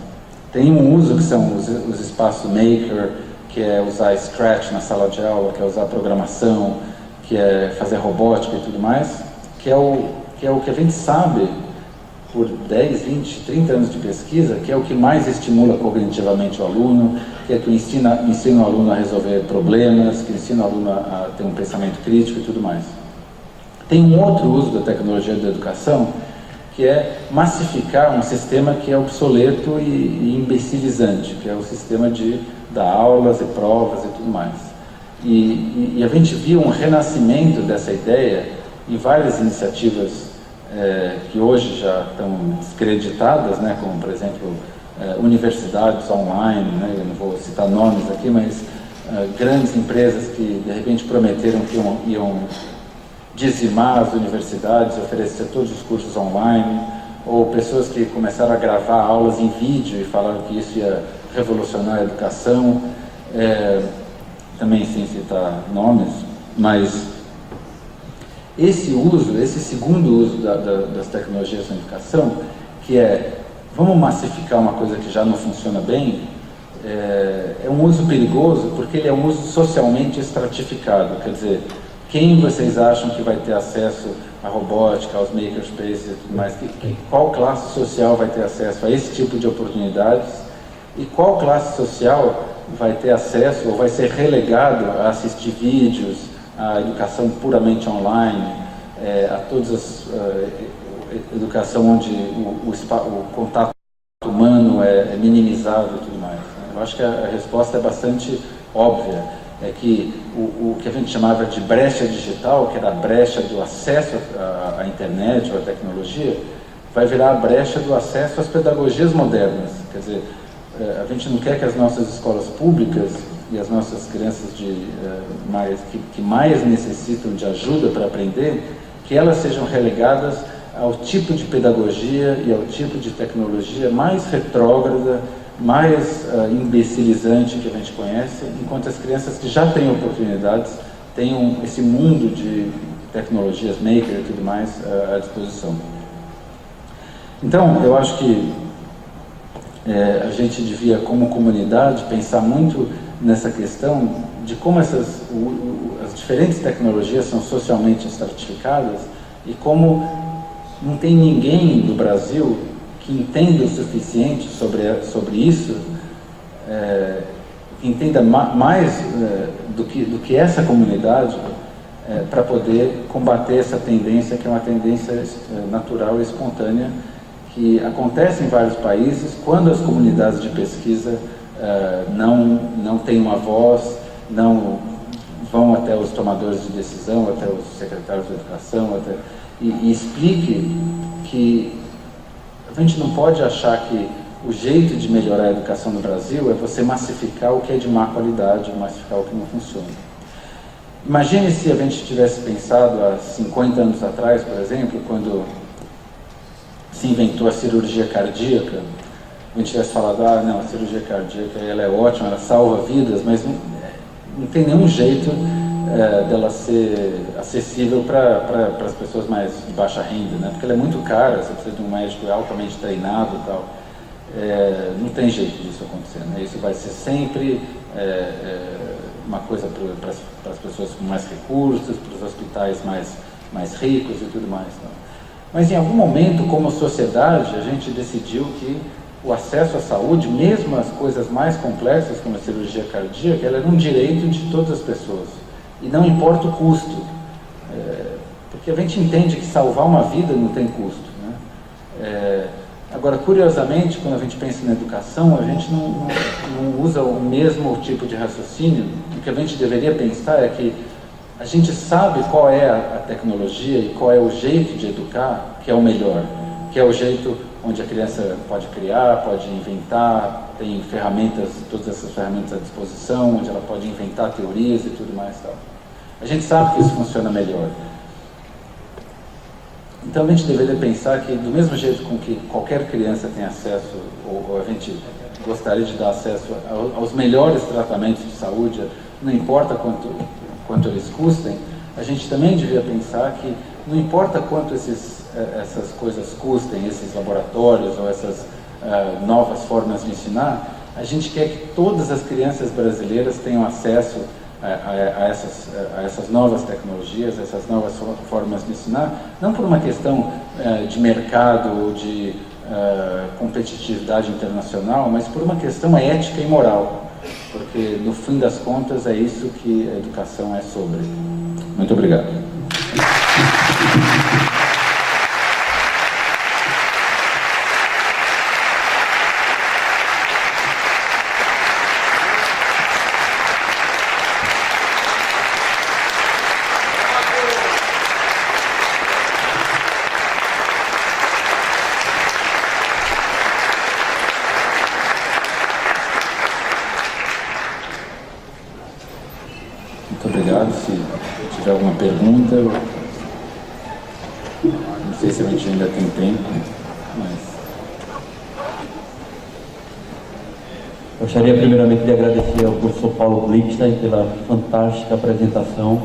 Tem um uso que são os espaços maker, que é usar Scratch na sala de aula, que é usar programação, que é fazer robótica e tudo mais, que é o que a gente sabe por 10, 20, 30 anos de pesquisa, que é o que mais estimula cognitivamente o aluno, que é o que ensina o aluno a resolver problemas, que ensina o aluno a ter um pensamento crítico e tudo mais. Tem um outro uso da tecnologia da educação, que é massificar um sistema que é obsoleto e imbecilizante, que é o sistema de dar aulas e provas e tudo mais. E a gente viu um renascimento dessa ideia em várias iniciativas que hoje já estão descreditadas, né, como, por exemplo, universidades online, né, eu não vou citar nomes aqui, mas grandes empresas que, de repente, prometeram que iam dizimar as universidades, oferecer todos os cursos online, ou pessoas que começaram a gravar aulas em vídeo e falaram que isso ia revolucionar a educação, também sem citar nomes, mas esse segundo uso das tecnologias na educação, que vamos massificar uma coisa que já não funciona bem, é um uso perigoso porque ele é um uso socialmente estratificado, quer dizer, quem vocês acham que vai ter acesso à robótica, aos makerspaces e tudo mais? Qual classe social vai ter acesso a esse tipo de oportunidades? E qual classe social vai ter acesso ou vai ser relegado a assistir vídeos, a educação puramente online, a todas as educação onde o contato humano é minimizado e tudo mais, né? Eu acho que a resposta é bastante óbvia. É que o que a gente chamava de brecha digital, que era a brecha do acesso à internet ou à tecnologia, vai virar a brecha do acesso às pedagogias modernas. Quer dizer, a gente não quer que as nossas escolas públicas e as nossas crianças que mais necessitam de ajuda para aprender, que elas sejam relegadas ao tipo de pedagogia e ao tipo de tecnologia mais retrógrada, mais imbecilizante que a gente conhece, enquanto as crianças que já têm oportunidades tenham esse mundo de tecnologias maker e tudo mais à disposição. Então, eu acho que a gente devia, como comunidade, pensar muito nessa questão de como as diferentes tecnologias são socialmente estratificadas e como não tem ninguém do Brasil que entenda o suficiente sobre isso, que entenda mais do que essa comunidade, para poder combater essa tendência, que é uma tendência natural e espontânea, que acontece em vários países quando as comunidades de pesquisa não têm uma voz, não vão até os tomadores de decisão, até os secretários de educação, e explique que a gente não pode achar que o jeito de melhorar a educação no Brasil é você massificar o que é de má qualidade, massificar o que não funciona. Imagine se a gente tivesse pensado há 50 anos atrás, por exemplo, quando se inventou a cirurgia cardíaca, a gente tivesse falado, não, a cirurgia cardíaca ela é ótima, ela salva vidas, mas não tem nenhum jeito dela ser acessível para as pessoas mais de baixa renda, né? Porque ela é muito cara, você precisa de um médico altamente treinado e tal. Não tem jeito disso acontecer, né? Isso vai ser sempre uma coisa para as pessoas com mais recursos, para os hospitais mais ricos e tudo mais, né? Mas em algum momento, como sociedade, a gente decidiu que o acesso à saúde, mesmo as coisas mais complexas, como a cirurgia cardíaca, ela era um direito de todas as pessoas. E não importa o custo. Porque a gente entende que salvar uma vida não tem custo, né? Agora, curiosamente, quando a gente pensa na educação, a gente não usa o mesmo tipo de raciocínio. O que a gente deveria pensar é que a gente sabe qual é a tecnologia e qual é o jeito de educar que é o melhor, que é o jeito onde a criança pode criar, pode inventar, tem ferramentas, todas essas ferramentas à disposição, onde ela pode inventar teorias e tudo mais, tal. A gente sabe que isso funciona melhor. Então a gente deveria pensar que, do mesmo jeito com que qualquer criança tem acesso, ou a gente gostaria de dar acesso aos melhores tratamentos de saúde, não importa quanto eles custem, a gente também devia pensar que não importa quanto essas coisas custem, esses laboratórios ou essas novas formas de ensinar, a gente quer que todas as crianças brasileiras tenham acesso a essas novas tecnologias, essas novas formas de ensinar, não por uma questão de mercado ou de competitividade internacional, mas por uma questão ética e moral, porque no fim das contas é isso que a educação é sobre. Muito obrigado. Muito obrigado. Se tiver alguma pergunta, não sei se a gente ainda tem tempo, mas... Gostaria primeiramente de agradecer ao professor Paulo Glickstein pela fantástica apresentação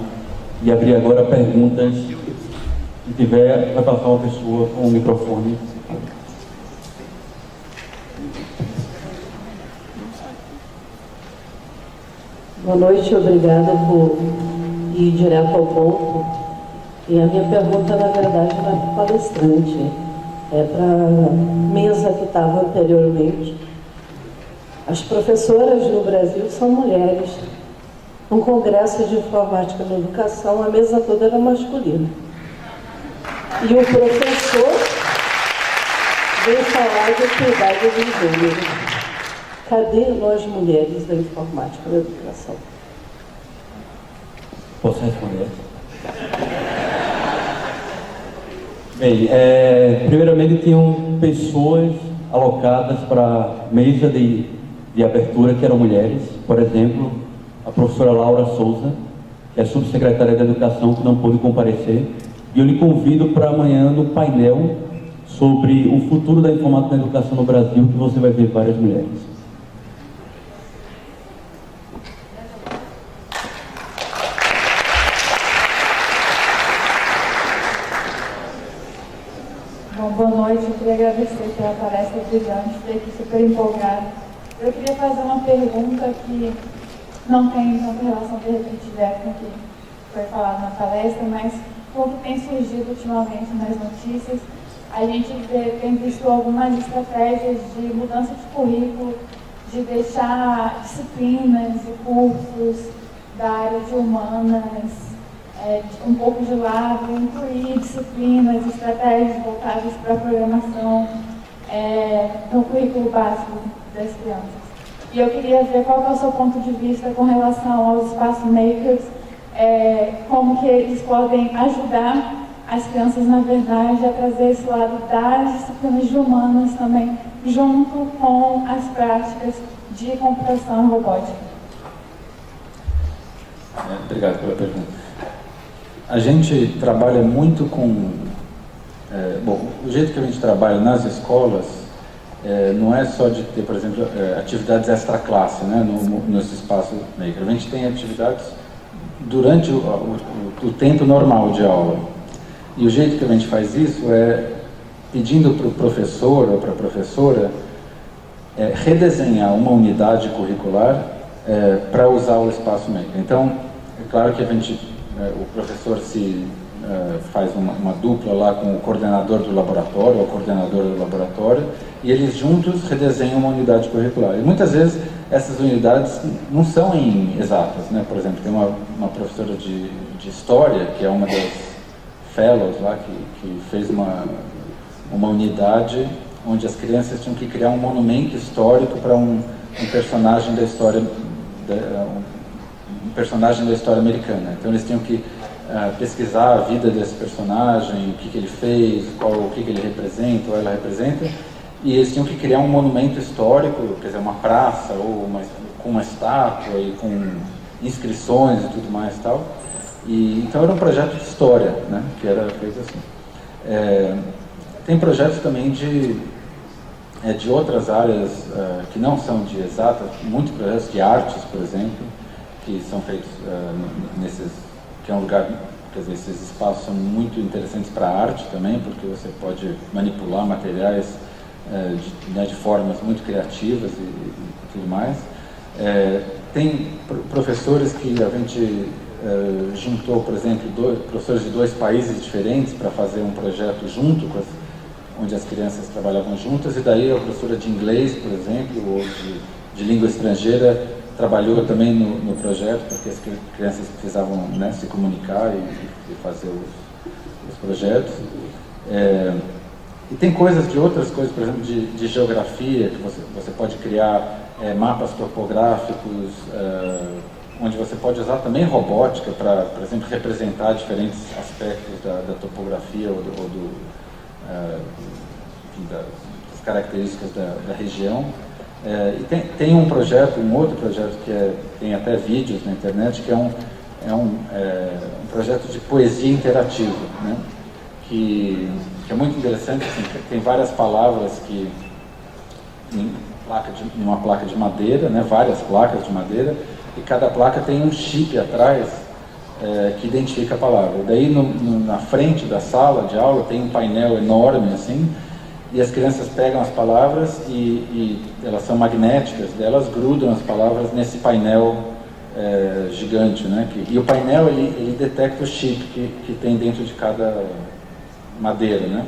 e abrir agora perguntas. Se tiver, vai passar uma pessoa com o microfone. Boa noite, obrigada por ir direto ao ponto. E a minha pergunta, na verdade, não é para o palestrante, é para a mesa que estava anteriormente. As professoras no Brasil são mulheres. Num congresso de informática na educação, a mesa toda era masculina. E o professor veio falar de equidade de gênero. Cadê nós mulheres da informática da educação? Posso responder? Bem, primeiramente tinham pessoas alocadas para a mesa de abertura que eram mulheres, por exemplo, a professora Laura Souza, que é subsecretária da Educação, que não pôde comparecer, e eu lhe convido para amanhã no painel sobre o futuro da informática na educação no Brasil, que você vai ver várias mulheres. Bom, boa noite, eu queria agradecer pela palestra brilhante, fiquei aqui super empolgada. Eu queria fazer uma pergunta que não tem tanta relação de repente direta com o que foi falado na palestra, mas com o que tem surgido ultimamente nas notícias, a gente tem visto algumas estratégias de mudança de currículo, de deixar disciplinas e cursos da área de humanas um pouco de lado, incluir disciplinas, estratégias voltadas para a programação no currículo básico das crianças. E eu queria ver qual que é o seu ponto de vista com relação aos espaço makers, como que eles podem ajudar as crianças, na verdade, a trazer esse lado das disciplinas de humanas também, junto com as práticas de computação e robótica. Obrigado pela pergunta. A gente trabalha muito com... o jeito que a gente trabalha nas escolas não é só de ter, por exemplo, atividades extra-classe, né, nos espaços maker. A gente tem atividades durante o tempo normal de aula. E o jeito que a gente faz isso é pedindo para o professor ou para a professora redesenhar uma unidade curricular para usar o espaço maker. Então, é claro que o professor faz uma dupla lá com o coordenador do laboratório ou coordenadora do laboratório, e eles juntos redesenham uma unidade curricular. E muitas vezes essas unidades não são em exatas, né? Por exemplo, tem uma professora de história, que é uma das fellows lá, que fez uma unidade onde as crianças tinham que criar um monumento histórico para um personagem da história americana. Então eles tinham que pesquisar a vida desse personagem, o que ele fez, o que ele representa ou ela representa, e eles tinham que criar um monumento histórico, quer dizer, uma praça ou com uma estátua e com inscrições e tudo mais e tal. Então era um projeto de história, né, que era feito assim. Tem projetos também de outras áreas que não são de exatas, muitos projetos de artes, por exemplo, que são feitos que é um lugar, quer dizer, esses espaços são muito interessantes para a arte também, porque você pode manipular materiais de formas muito criativas e tudo mais. Tem professores que a gente juntou, por exemplo, professores de 2 países diferentes para fazer um projeto junto, onde as crianças trabalhavam juntas, e daí a professora de inglês, por exemplo, ou de língua estrangeira, trabalhou também no projeto, porque as crianças precisavam, né, se comunicar e fazer os projetos. E tem outras coisas, por exemplo, de geografia, que você pode criar mapas topográficos, onde você pode usar também robótica para, por exemplo, representar diferentes aspectos da topografia ou das características da região. E tem um outro projeto que tem até vídeos na internet, que é um projeto de poesia interativa, né? Que é muito interessante, assim, tem várias palavras numa placa de madeira, né? Várias placas de madeira, e cada placa tem um chip atrás que identifica a palavra. Daí na frente da sala de aula tem um painel enorme assim, e as crianças pegam as palavras e elas são magnéticas, elas grudam as palavras nesse painel gigante, né? E o painel ele detecta o chip que tem dentro de cada madeira, né?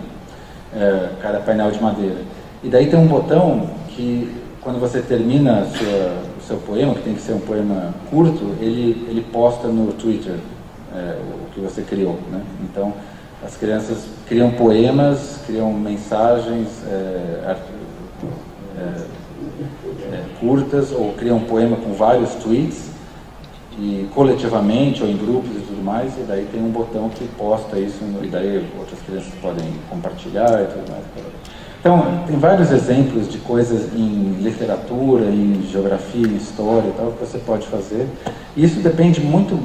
Cada painel de madeira. E daí tem um botão que, quando você termina o seu poema, que tem que ser um poema curto, ele posta no Twitter o que você criou, né? Então, as crianças criam poemas, criam mensagens curtas, ou criam um poema com vários tweets, e coletivamente ou em grupos e tudo mais, e daí tem um botão que posta isso, e daí outras crianças podem compartilhar e tudo mais. Então, tem vários exemplos de coisas em literatura, em geografia, em história e tal, que você pode fazer. E isso depende muito,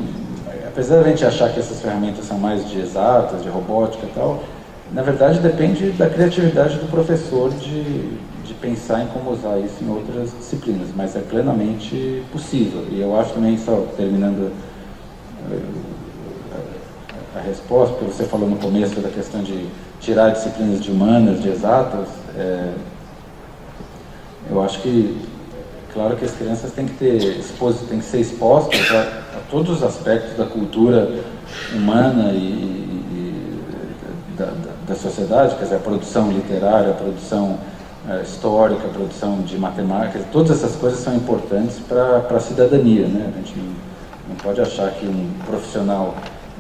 apesar de a gente achar que essas ferramentas são mais de exatas, de robótica e tal, na verdade depende da criatividade do professor de pensar em como usar isso em outras disciplinas, mas é plenamente possível. E eu acho também, só terminando a resposta, porque você falou no começo da questão de tirar disciplinas de humanas, de exatas, eu acho que claro que as crianças têm que ser expostas a todos os aspectos da cultura humana e da sociedade, quer dizer, a produção literária, a produção histórica, a produção de matemática, todas essas coisas são importantes para a cidadania, né? A gente não pode achar que um profissional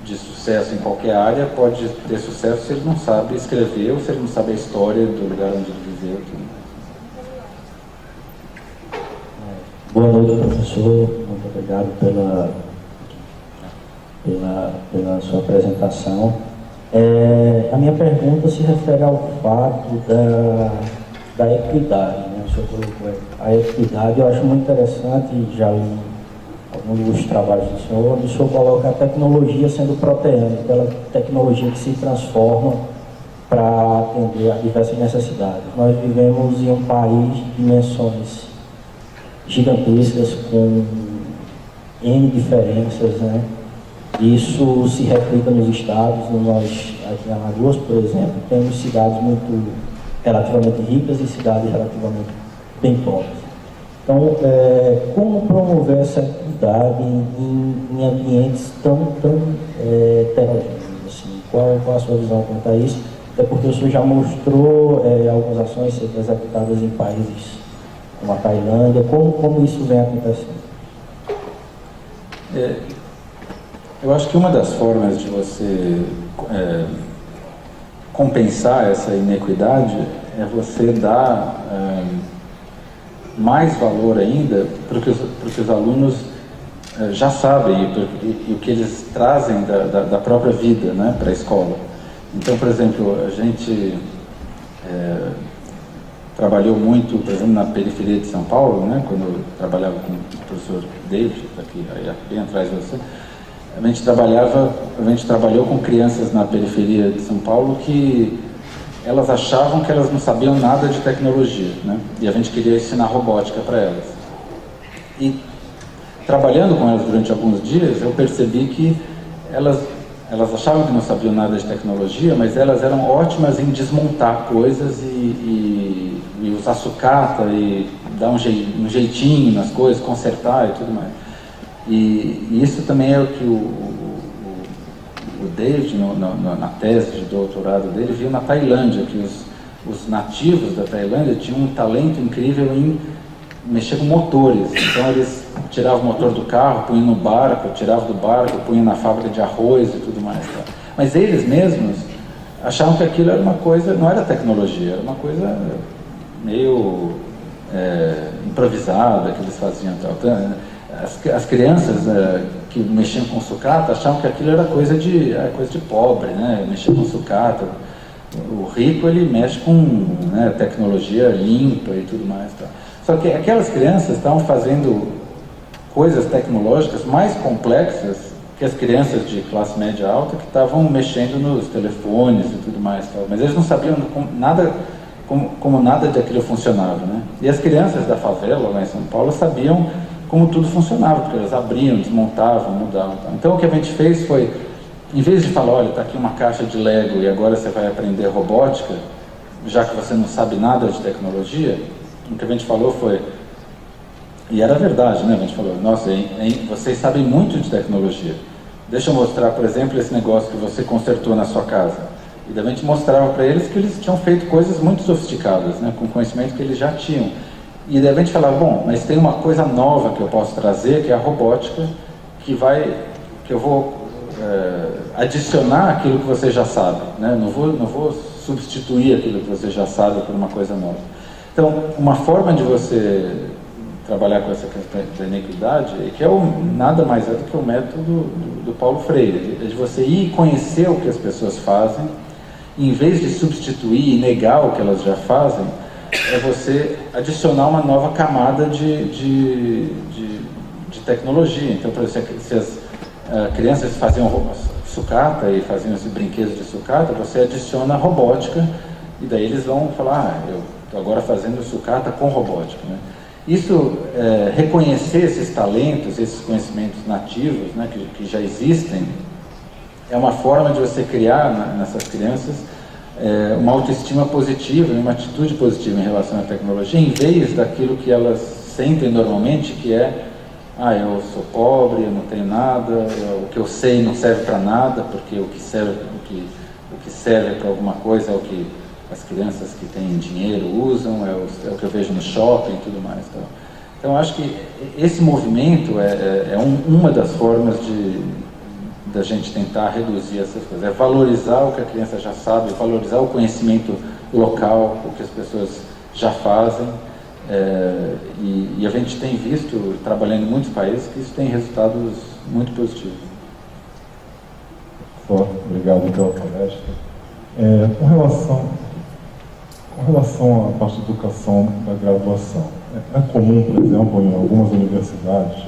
de sucesso em qualquer área pode ter sucesso se ele não sabe escrever ou se ele não sabe a história do lugar onde ele viveu. Boa noite, professor. Muito obrigado pela sua apresentação. A minha pergunta se refere ao fato da equidade, né? O senhor colocou a equidade, eu acho muito interessante, já li alguns dos trabalhos do senhor, onde o senhor coloca a tecnologia sendo proteânica, aquela tecnologia que se transforma para atender a diversas necessidades. Nós vivemos em um país de dimensões gigantescas, com N diferenças, né? Isso se replica nos estados. Nós, aqui em Alagoas, por exemplo, temos cidades relativamente ricas e cidades relativamente bem pobres. Então, como promover essa equidade em ambientes tão heterogêneos? Assim? Qual a sua visão quanto a isso? Até porque o senhor já mostrou algumas ações sendo executadas em países como a Tailândia. Como isso vem acontecendo? Eu acho que uma das formas de você compensar essa inequidade é você dar mais valor ainda para o que os alunos já sabem e o que eles trazem da própria vida, né, para a escola. Então, por exemplo, a gente trabalhou muito, por exemplo, na periferia de São Paulo, né, quando eu trabalhava com o professor David, aqui bem atrás de você. A gente trabalhou com crianças na periferia de São Paulo que elas achavam que elas não sabiam nada de tecnologia, né? E a gente queria ensinar robótica para elas. E trabalhando com elas durante alguns dias, eu percebi que elas achavam que não sabiam nada de tecnologia, mas elas eram ótimas em desmontar coisas e usar sucata e dar um jeitinho nas coisas, consertar e tudo mais. E isso também é o que o David, na tese de doutorado dele, viu na Tailândia, que os nativos da Tailândia tinham um talento incrível em mexer com motores. Então eles tiravam o motor do carro, punham no barco, tiravam do barco, punham na fábrica de arroz e tudo mais. Tá? Mas eles mesmos achavam que aquilo era uma coisa, não era tecnologia, era uma coisa meio improvisada que eles faziam. Tal. As crianças que mexiam com sucata achavam que aquilo era coisa de pobre, né? Mexer com sucata. O rico, ele mexe com, né, tecnologia limpa e tudo mais. Tá? Só que aquelas crianças estavam fazendo coisas tecnológicas mais complexas que as crianças de classe média alta, que estavam mexendo nos telefones e tudo mais. Tá? Mas eles não sabiam como nada daquilo funcionava, né? E as crianças da favela, lá em São Paulo, sabiam como tudo funcionava, porque elas abriam, desmontavam, mudavam. Tá? Então o que a gente fez foi, em vez de falar, olha, está aqui uma caixa de Lego e agora você vai aprender robótica, já que você não sabe nada de tecnologia, o que a gente falou foi, e era verdade, né? A gente falou, nossa, vocês sabem muito de tecnologia. Deixa eu mostrar, por exemplo, esse negócio que você consertou na sua casa. E daí a gente mostrava para eles que eles tinham feito coisas muito sofisticadas, né? Com conhecimento que eles já tinham. E daí a gente falava, bom, mas tem uma coisa nova que eu posso trazer, que é a robótica, que eu vou adicionar aquilo que você já sabe, né? Não vou substituir aquilo que você já sabe por uma coisa nova. Então, uma forma de você trabalhar com essa questão da inequidade, que é nada mais é do que o método do Paulo Freire, de você ir conhecer o que as pessoas fazem, e em vez de substituir e negar o que elas já fazem, é você adicionar uma nova camada de tecnologia. Então, por exemplo, se as crianças faziam sucata e faziam esses brinquedos de sucata, você adiciona robótica e daí eles vão falar, eu estou agora fazendo sucata com robótica, né? Isso, reconhecer esses talentos, esses conhecimentos nativos, né, que já existem, é uma forma de você criar nessas crianças uma autoestima positiva, uma atitude positiva em relação à tecnologia, em vez daquilo que elas sentem normalmente, que é: eu sou pobre, eu não tenho nada, o que eu sei não serve para nada, porque o que serve para alguma coisa é o que as crianças que têm dinheiro usam, é o que eu vejo no shopping e tudo mais. Então acho que esse movimento é uma das formas da gente tentar reduzir essas coisas, é valorizar o que a criança já sabe, valorizar o conhecimento local, o que as pessoas já fazem, e a gente tem visto, trabalhando em muitos países, que isso tem resultados muito positivos. Obrigado pela palestra. Com relação à parte de educação da graduação, é comum, por exemplo, em algumas universidades,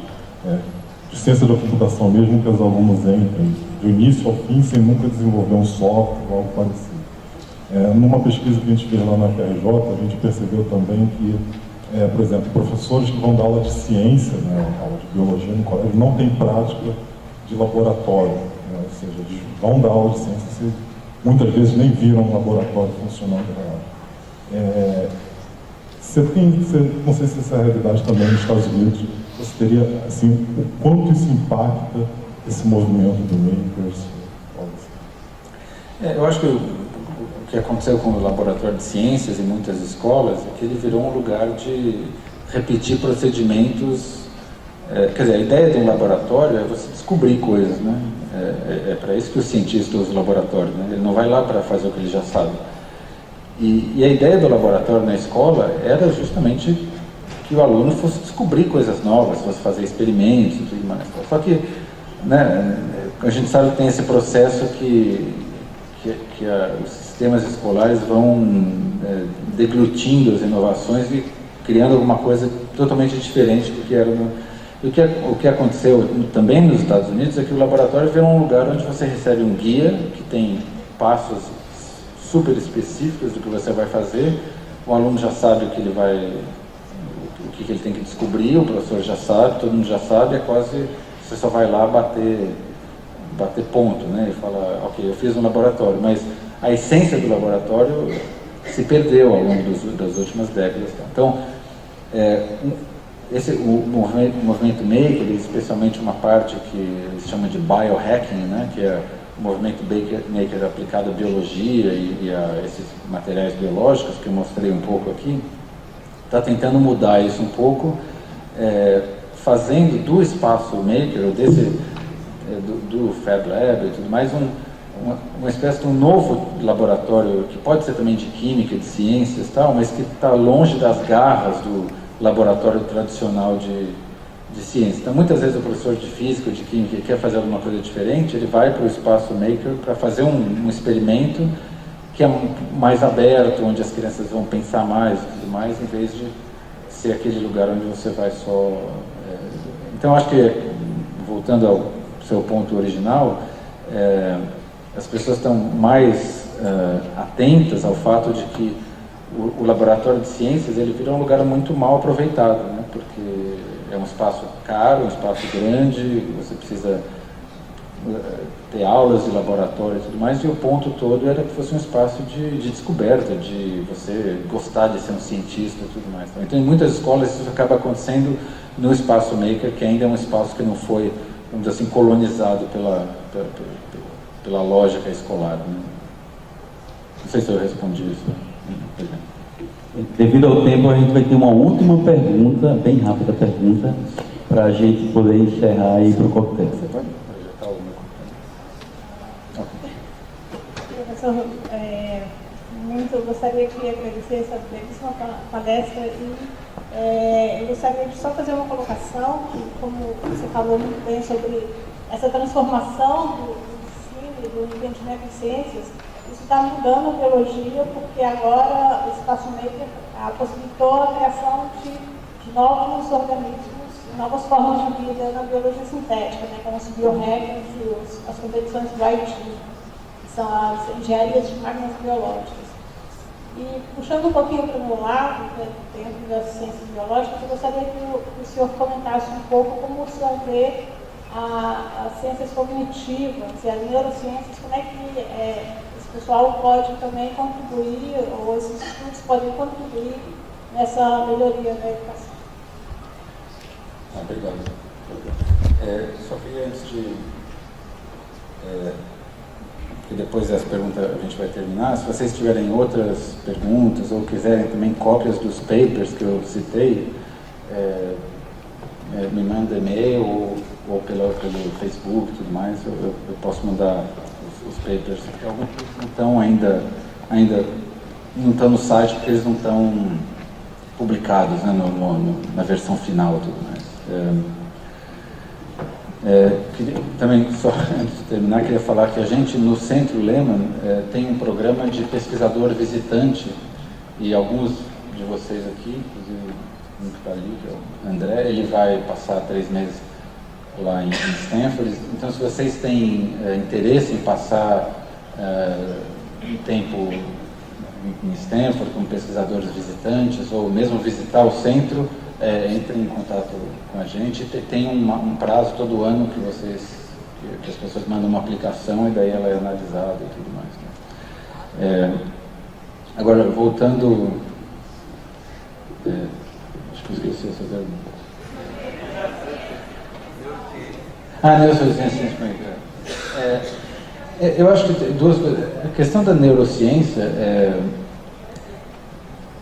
de ciência da computação mesmo, que os alunos entrem do início ao fim sem nunca desenvolver um software ou algo parecido. Numa pesquisa que a gente fez lá na FRJ, a gente percebeu também que, por exemplo, professores que vão dar aula de ciência, aula de biologia no colégio, não têm prática de laboratório, ou seja, eles vão dar aula de ciência e muitas vezes nem viram um laboratório funcionando real. Não sei se essa é a realidade também nos Estados Unidos, você teria, assim, o quanto isso impacta esse movimento do Makers? Eu acho que o que aconteceu com o laboratório de ciências em muitas escolas é que ele virou um lugar de repetir procedimentos. Quer dizer, a ideia de um laboratório é você descobrir coisas, né? É para isso que o cientista usa o laboratório, né? Ele não vai lá para fazer o que ele já sabe. E a ideia do laboratório na escola era justamente que o aluno fosse descobrir coisas novas, fosse fazer experimentos e tudo mais. Só que, né, a gente sabe que tem esse processo que os sistemas escolares vão deglutindo as inovações e criando alguma coisa totalmente diferente do que era o que aconteceu também nos Estados Unidos é que o laboratório virou um lugar onde você recebe um guia que tem passos super específicos do que você vai fazer, o aluno já sabe o que ele tem que descobrir, o professor já sabe, todo mundo já sabe, é quase, você só vai lá bater ponto, né, e fala, ok, eu fiz um laboratório, mas a essência do laboratório se perdeu ao longo das últimas décadas. Então, o movimento Maker, especialmente uma parte que eles chamam de biohacking, né, que é o movimento Maker aplicado à biologia e a esses materiais biológicos, que eu mostrei um pouco aqui, está tentando mudar isso um pouco, fazendo do espaço Maker, do Fab Lab e tudo mais, uma espécie de um novo laboratório, que pode ser também de química, de ciências e tal, mas que está longe das garras do laboratório tradicional de ciência. Então, muitas vezes o professor de física ou de química quer fazer alguma coisa diferente, ele vai para o espaço Maker para fazer um experimento que é mais aberto, onde as crianças vão pensar mais e tudo mais, em vez de ser aquele lugar onde você vai só... Então, acho que, voltando ao seu ponto original, as pessoas estão mais atentas ao fato de que o laboratório de ciências ele virou um lugar muito mal aproveitado, né? Porque é um espaço caro, um espaço grande, você precisa ter aulas de laboratório e tudo mais, e o ponto todo era que fosse um espaço de descoberta, de você gostar de ser um cientista e tudo mais. Então, em muitas escolas isso acaba acontecendo no espaço Maker, que ainda é um espaço que não foi, vamos dizer assim, colonizado pela lógica escolar, né? Não sei se eu respondi isso. Devido ao tempo, a gente vai ter uma última pergunta, bem rápida pergunta, para a gente poder encerrar e ir para o coquetel. Você pode projetar o meu coquetel? Professor, eu gostaria de agradecer essa belíssima palestra e eu gostaria de só fazer uma colocação, que, como você falou muito bem sobre essa transformação do ensino e do entendimento de ciências, isso está mudando a biologia, porque agora o Espaço Maker possibilitou a criação de novos organismos, novas formas de vida na biologia sintética, né, como os biohackers e as competições Dry Team, que são as engenharias de máquinas biológicas. E puxando um pouquinho para o meu lado, dentro das ciências biológicas, eu gostaria que o senhor comentasse um pouco como o senhor vê as ciências cognitivas e as neurociências, como é que esse pessoal pode também contribuir, ou esses estudos podem contribuir nessa melhoria da educação. Obrigado. Só queria, antes de... porque depois das perguntas a gente vai terminar, se vocês tiverem outras perguntas ou quiserem também cópias dos papers que eu citei, me manda e-mail ou pelo Facebook e tudo mais, eu posso mandar os papers. Alguns não estão ainda não estão no site porque eles não estão publicados, né, na versão final e tudo mais. Também, só antes de terminar, queria falar que a gente no Centro Lehman tem um programa de pesquisador visitante, e alguns de vocês aqui, inclusive um que está ali, que é o André, ele vai passar 3 meses lá em Stanford. Então, se vocês têm interesse em passar um tempo em Stanford como pesquisadores visitantes, ou mesmo visitar o centro, entrem em contato com a gente. Tem um prazo todo ano que as pessoas mandam uma aplicação e daí ela é analisada e tudo mais, né? Agora, voltando, acho que eu esqueci essa pergunta. Neurociência. Eu acho que duas coisas. A questão da neurociência,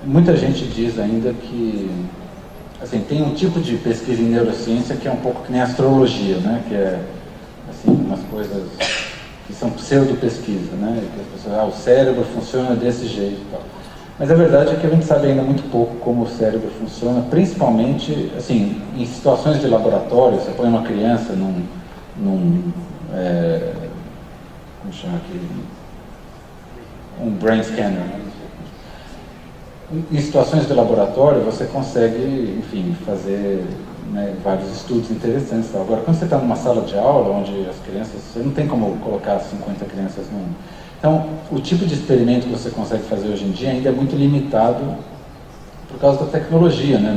muita gente diz ainda que, assim, tem um tipo de pesquisa em neurociência que é um pouco que nem astrologia, né? Que é, assim, umas coisas que são pseudo-pesquisa, né? Que as pessoas, o cérebro funciona desse jeito e tal. Mas a verdade é que a gente sabe ainda muito pouco como o cérebro funciona, principalmente, assim, em situações de laboratório. Você põe uma criança como chama aqui? Um brain scanner, né? Em situações de laboratório, você consegue, enfim, fazer, né, vários estudos interessantes. Agora, quando você está numa sala de aula, onde as crianças, você não tem como colocar 50 crianças num... Então, o tipo de experimento que você consegue fazer hoje em dia ainda é muito limitado por causa da tecnologia, né?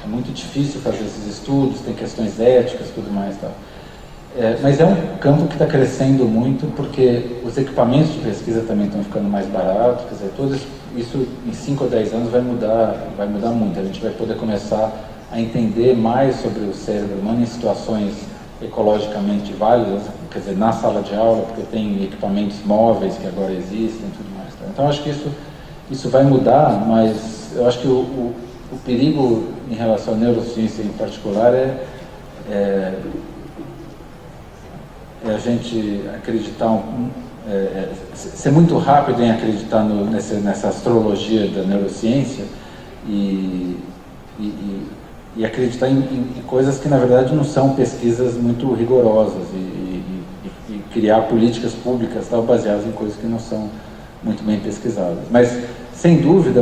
É muito difícil fazer esses estudos, tem questões éticas e tudo mais, tal. Mas é um campo que está crescendo muito, porque os equipamentos de pesquisa também estão ficando mais baratos. Quer dizer, tudo isso em 5 ou 10 anos vai mudar muito. A gente vai poder começar a entender mais sobre o cérebro humano em situações ecologicamente válidas, quer dizer, na sala de aula, porque tem equipamentos móveis que agora existem e tudo mais. Tá? Então, acho que isso vai mudar, mas eu acho que o perigo em relação à neurociência em particular é a gente acreditar, ser muito rápido em acreditar nessa astrologia da neurociência e acreditar em coisas que, na verdade, não são pesquisas muito rigorosas e criar políticas públicas tal, baseadas em coisas que não são muito bem pesquisadas. Mas, sem dúvida,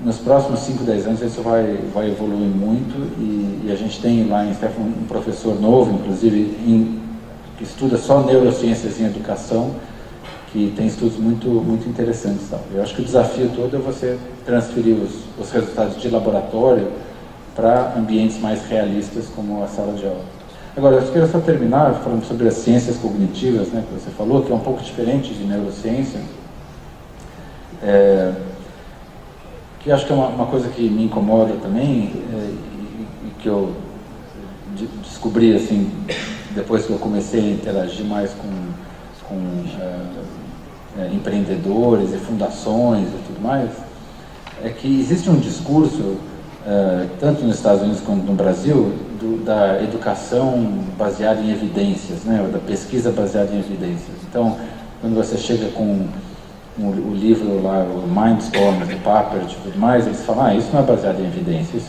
nos próximos 5, 10 anos isso vai evoluir muito, e a gente tem lá em Stanford um professor novo, inclusive, que estuda só neurociências em educação, que tem estudos muito, muito interessantes. Tal. Eu acho que o desafio todo é você transferir os resultados de laboratório para ambientes mais realistas, como a sala de aula. Agora, eu queria só terminar falando sobre as ciências cognitivas, né, que você falou, que é um pouco diferente de neurociência. Que acho que é uma coisa que me incomoda também, e que eu descobri, assim, depois que eu comecei a interagir mais com empreendedores e fundações e tudo mais, é que existe um discurso, tanto nos Estados Unidos quanto no Brasil, da educação baseada em evidências, né, ou da pesquisa baseada em evidências. Então, quando você chega com o livro lá, o Mindstorm, do Papert e tudo mais, eles falam, isso não é baseado em evidência,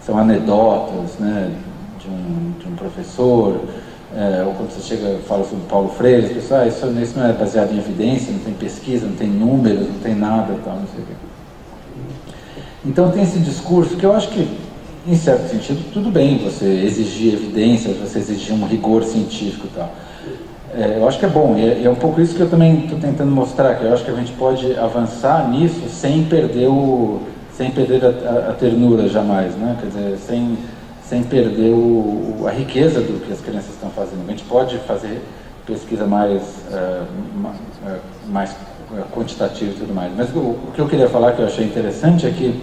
são anedotas, né, de um professor, ou quando você chega e fala sobre Paulo Freire, as pessoas, isso não é baseado em evidência, não tem pesquisa, não tem números, não tem nada, tal, não sei o quê. Então tem esse discurso que eu acho que, em certo sentido, tudo bem você exigir evidências, você exigir um rigor científico e tal. Eu acho que é bom, e é um pouco isso que eu também estou tentando mostrar, que eu acho que a gente pode avançar nisso sem perder a ternura jamais, né? Quer dizer, sem perder a riqueza do que as crianças estão fazendo. A gente pode fazer pesquisa mais quantitativa e tudo mais. Mas o que eu queria falar, que eu achei interessante, é que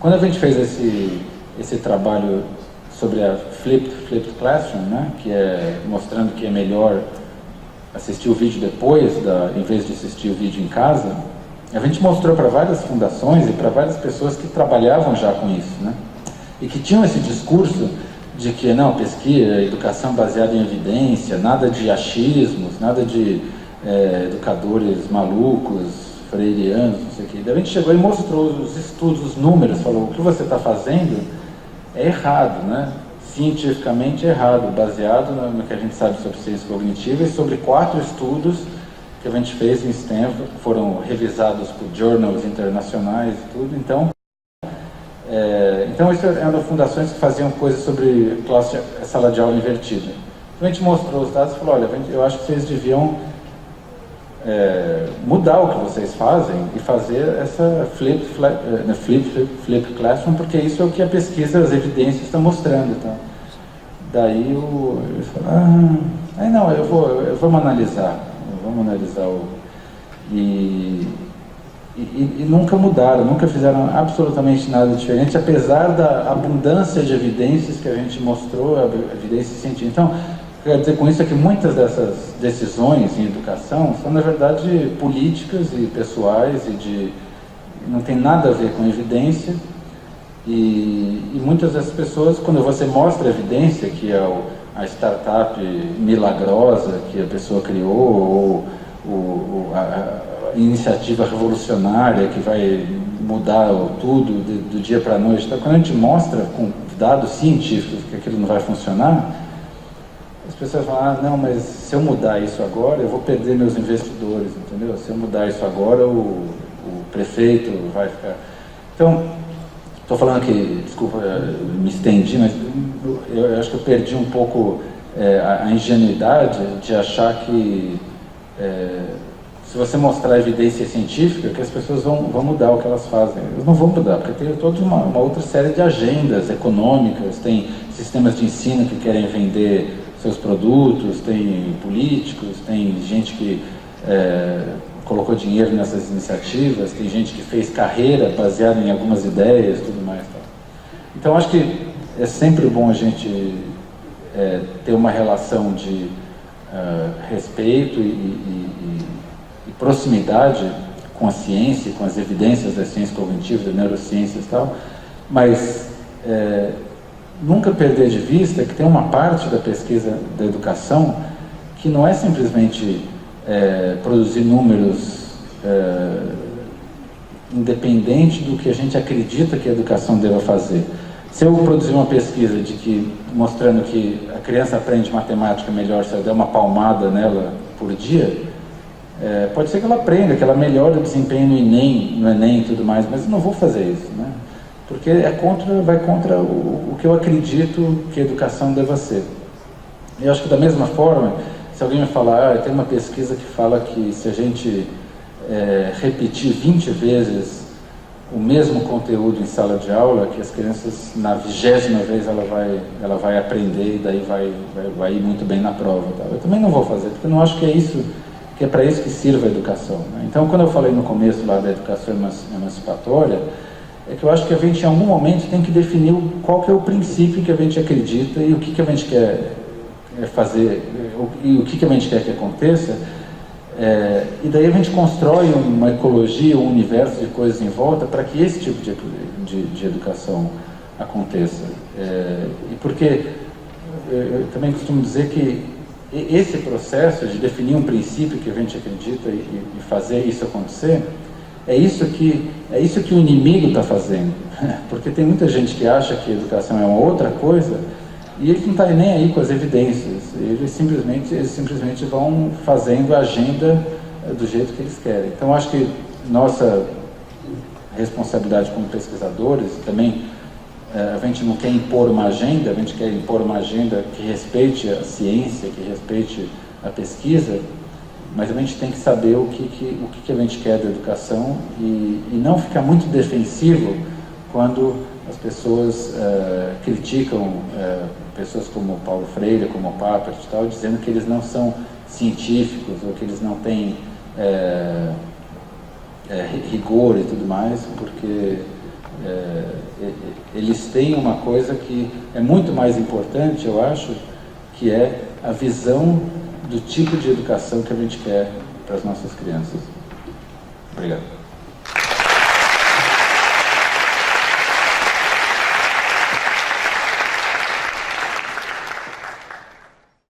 Quando a gente fez esse trabalho sobre a Flipped Classroom, né, que é mostrando que é melhor assistir o vídeo depois, em vez de assistir o vídeo em casa, a gente mostrou para várias fundações e para várias pessoas que trabalhavam já com isso, né, e que tinham esse discurso de que não, pesquisa, educação baseada em evidência, nada de achismos, nada de educadores malucos, freirianos, não sei o que. Daí a gente chegou e mostrou os estudos, os números, falou, o que você está fazendo é errado, né? Cientificamente errado, baseado no que a gente sabe sobre ciência cognitiva e sobre 4 estudos que a gente fez em Stanford, que foram revisados por journals internacionais e tudo. Então isso é uma das fundações que faziam coisas sobre sala de aula invertida. Então a gente mostrou os dados e falou, olha, eu acho que vocês deviam mudar o que vocês fazem e fazer essa flip classroom, porque isso é o que a pesquisa, as evidências estão mostrando. Então. Daí eles falaram, não, vamos analisar e nunca mudaram, nunca fizeram absolutamente nada diferente, apesar da abundância de evidências que a gente mostrou, a evidência científica. Então, quero dizer com isso é que muitas dessas decisões em educação são, na verdade, políticas e pessoais não tem nada a ver com evidência e muitas dessas pessoas, quando você mostra a evidência, que é a startup milagrosa que a pessoa criou, ou a iniciativa revolucionária que vai mudar tudo do dia para a noite, então, quando a gente mostra com dados científicos que aquilo não vai funcionar, as pessoas falam, não, mas se eu mudar isso agora, eu vou perder meus investidores, entendeu? Se eu mudar isso agora, o prefeito vai ficar... Então, estou falando aqui, desculpa, me estendi, mas eu acho que eu perdi um pouco a ingenuidade de achar que se você mostrar evidência científica, que as pessoas vão mudar o que elas fazem. Elas não vão mudar, porque tem toda uma outra série de agendas econômicas, tem sistemas de ensino que querem vender seus produtos, tem políticos, tem gente que colocou dinheiro nessas iniciativas, tem gente que fez carreira baseada em algumas ideias e tudo mais. Tá? Então, acho que é sempre bom a gente ter uma relação de respeito e proximidade com a ciência, com as evidências da ciência cognitiva, da neurociência e tal, mas nunca perder de vista que tem uma parte da pesquisa da educação que não é simplesmente produzir números independente do que a gente acredita que a educação deva fazer. Se eu produzir uma pesquisa mostrando que a criança aprende matemática melhor se eu der uma palmada nela por dia, pode ser que ela aprenda, que ela melhore o desempenho no Enem e tudo mais, mas eu não vou fazer isso, né? Porque vai contra o que eu acredito que a educação deva ser. E eu acho que da mesma forma, se alguém me falar, tem uma pesquisa que fala que se a gente repetir 20 vezes o mesmo conteúdo em sala de aula, que as crianças, na 20ª vez, ela vai aprender e daí vai ir muito bem na prova. Tá? Eu também não vou fazer, porque eu não acho que é para isso que sirva a educação. Né? Então, quando eu falei no começo lá da educação emancipatória, é que eu acho que a gente, em algum momento, tem que definir qual que é o princípio que a gente acredita e o que a gente quer fazer, e o que a gente quer que aconteça, e daí a gente constrói uma ecologia, um universo de coisas em volta para que esse tipo de educação aconteça. E porque eu também costumo dizer que esse processo de definir um princípio que a gente acredita e fazer isso acontecer, é isso que o inimigo está fazendo. Porque tem muita gente que acha que a educação é uma outra coisa e ele não está nem aí com as evidências. Eles simplesmente vão fazendo a agenda do jeito que eles querem. Então, acho que nossa responsabilidade como pesquisadores também, a gente não quer impor uma agenda, a gente quer impor uma agenda que respeite a ciência, que respeite a pesquisa, mas a gente tem que saber o que a gente quer da educação e não ficar muito defensivo quando as pessoas criticam pessoas como Paulo Freire, como Papert e tal, dizendo que eles não são científicos ou que eles não têm rigor e tudo mais, porque eles têm uma coisa que é muito mais importante, eu acho, que é a visão do tipo de educação que a gente quer para as nossas crianças. Obrigado.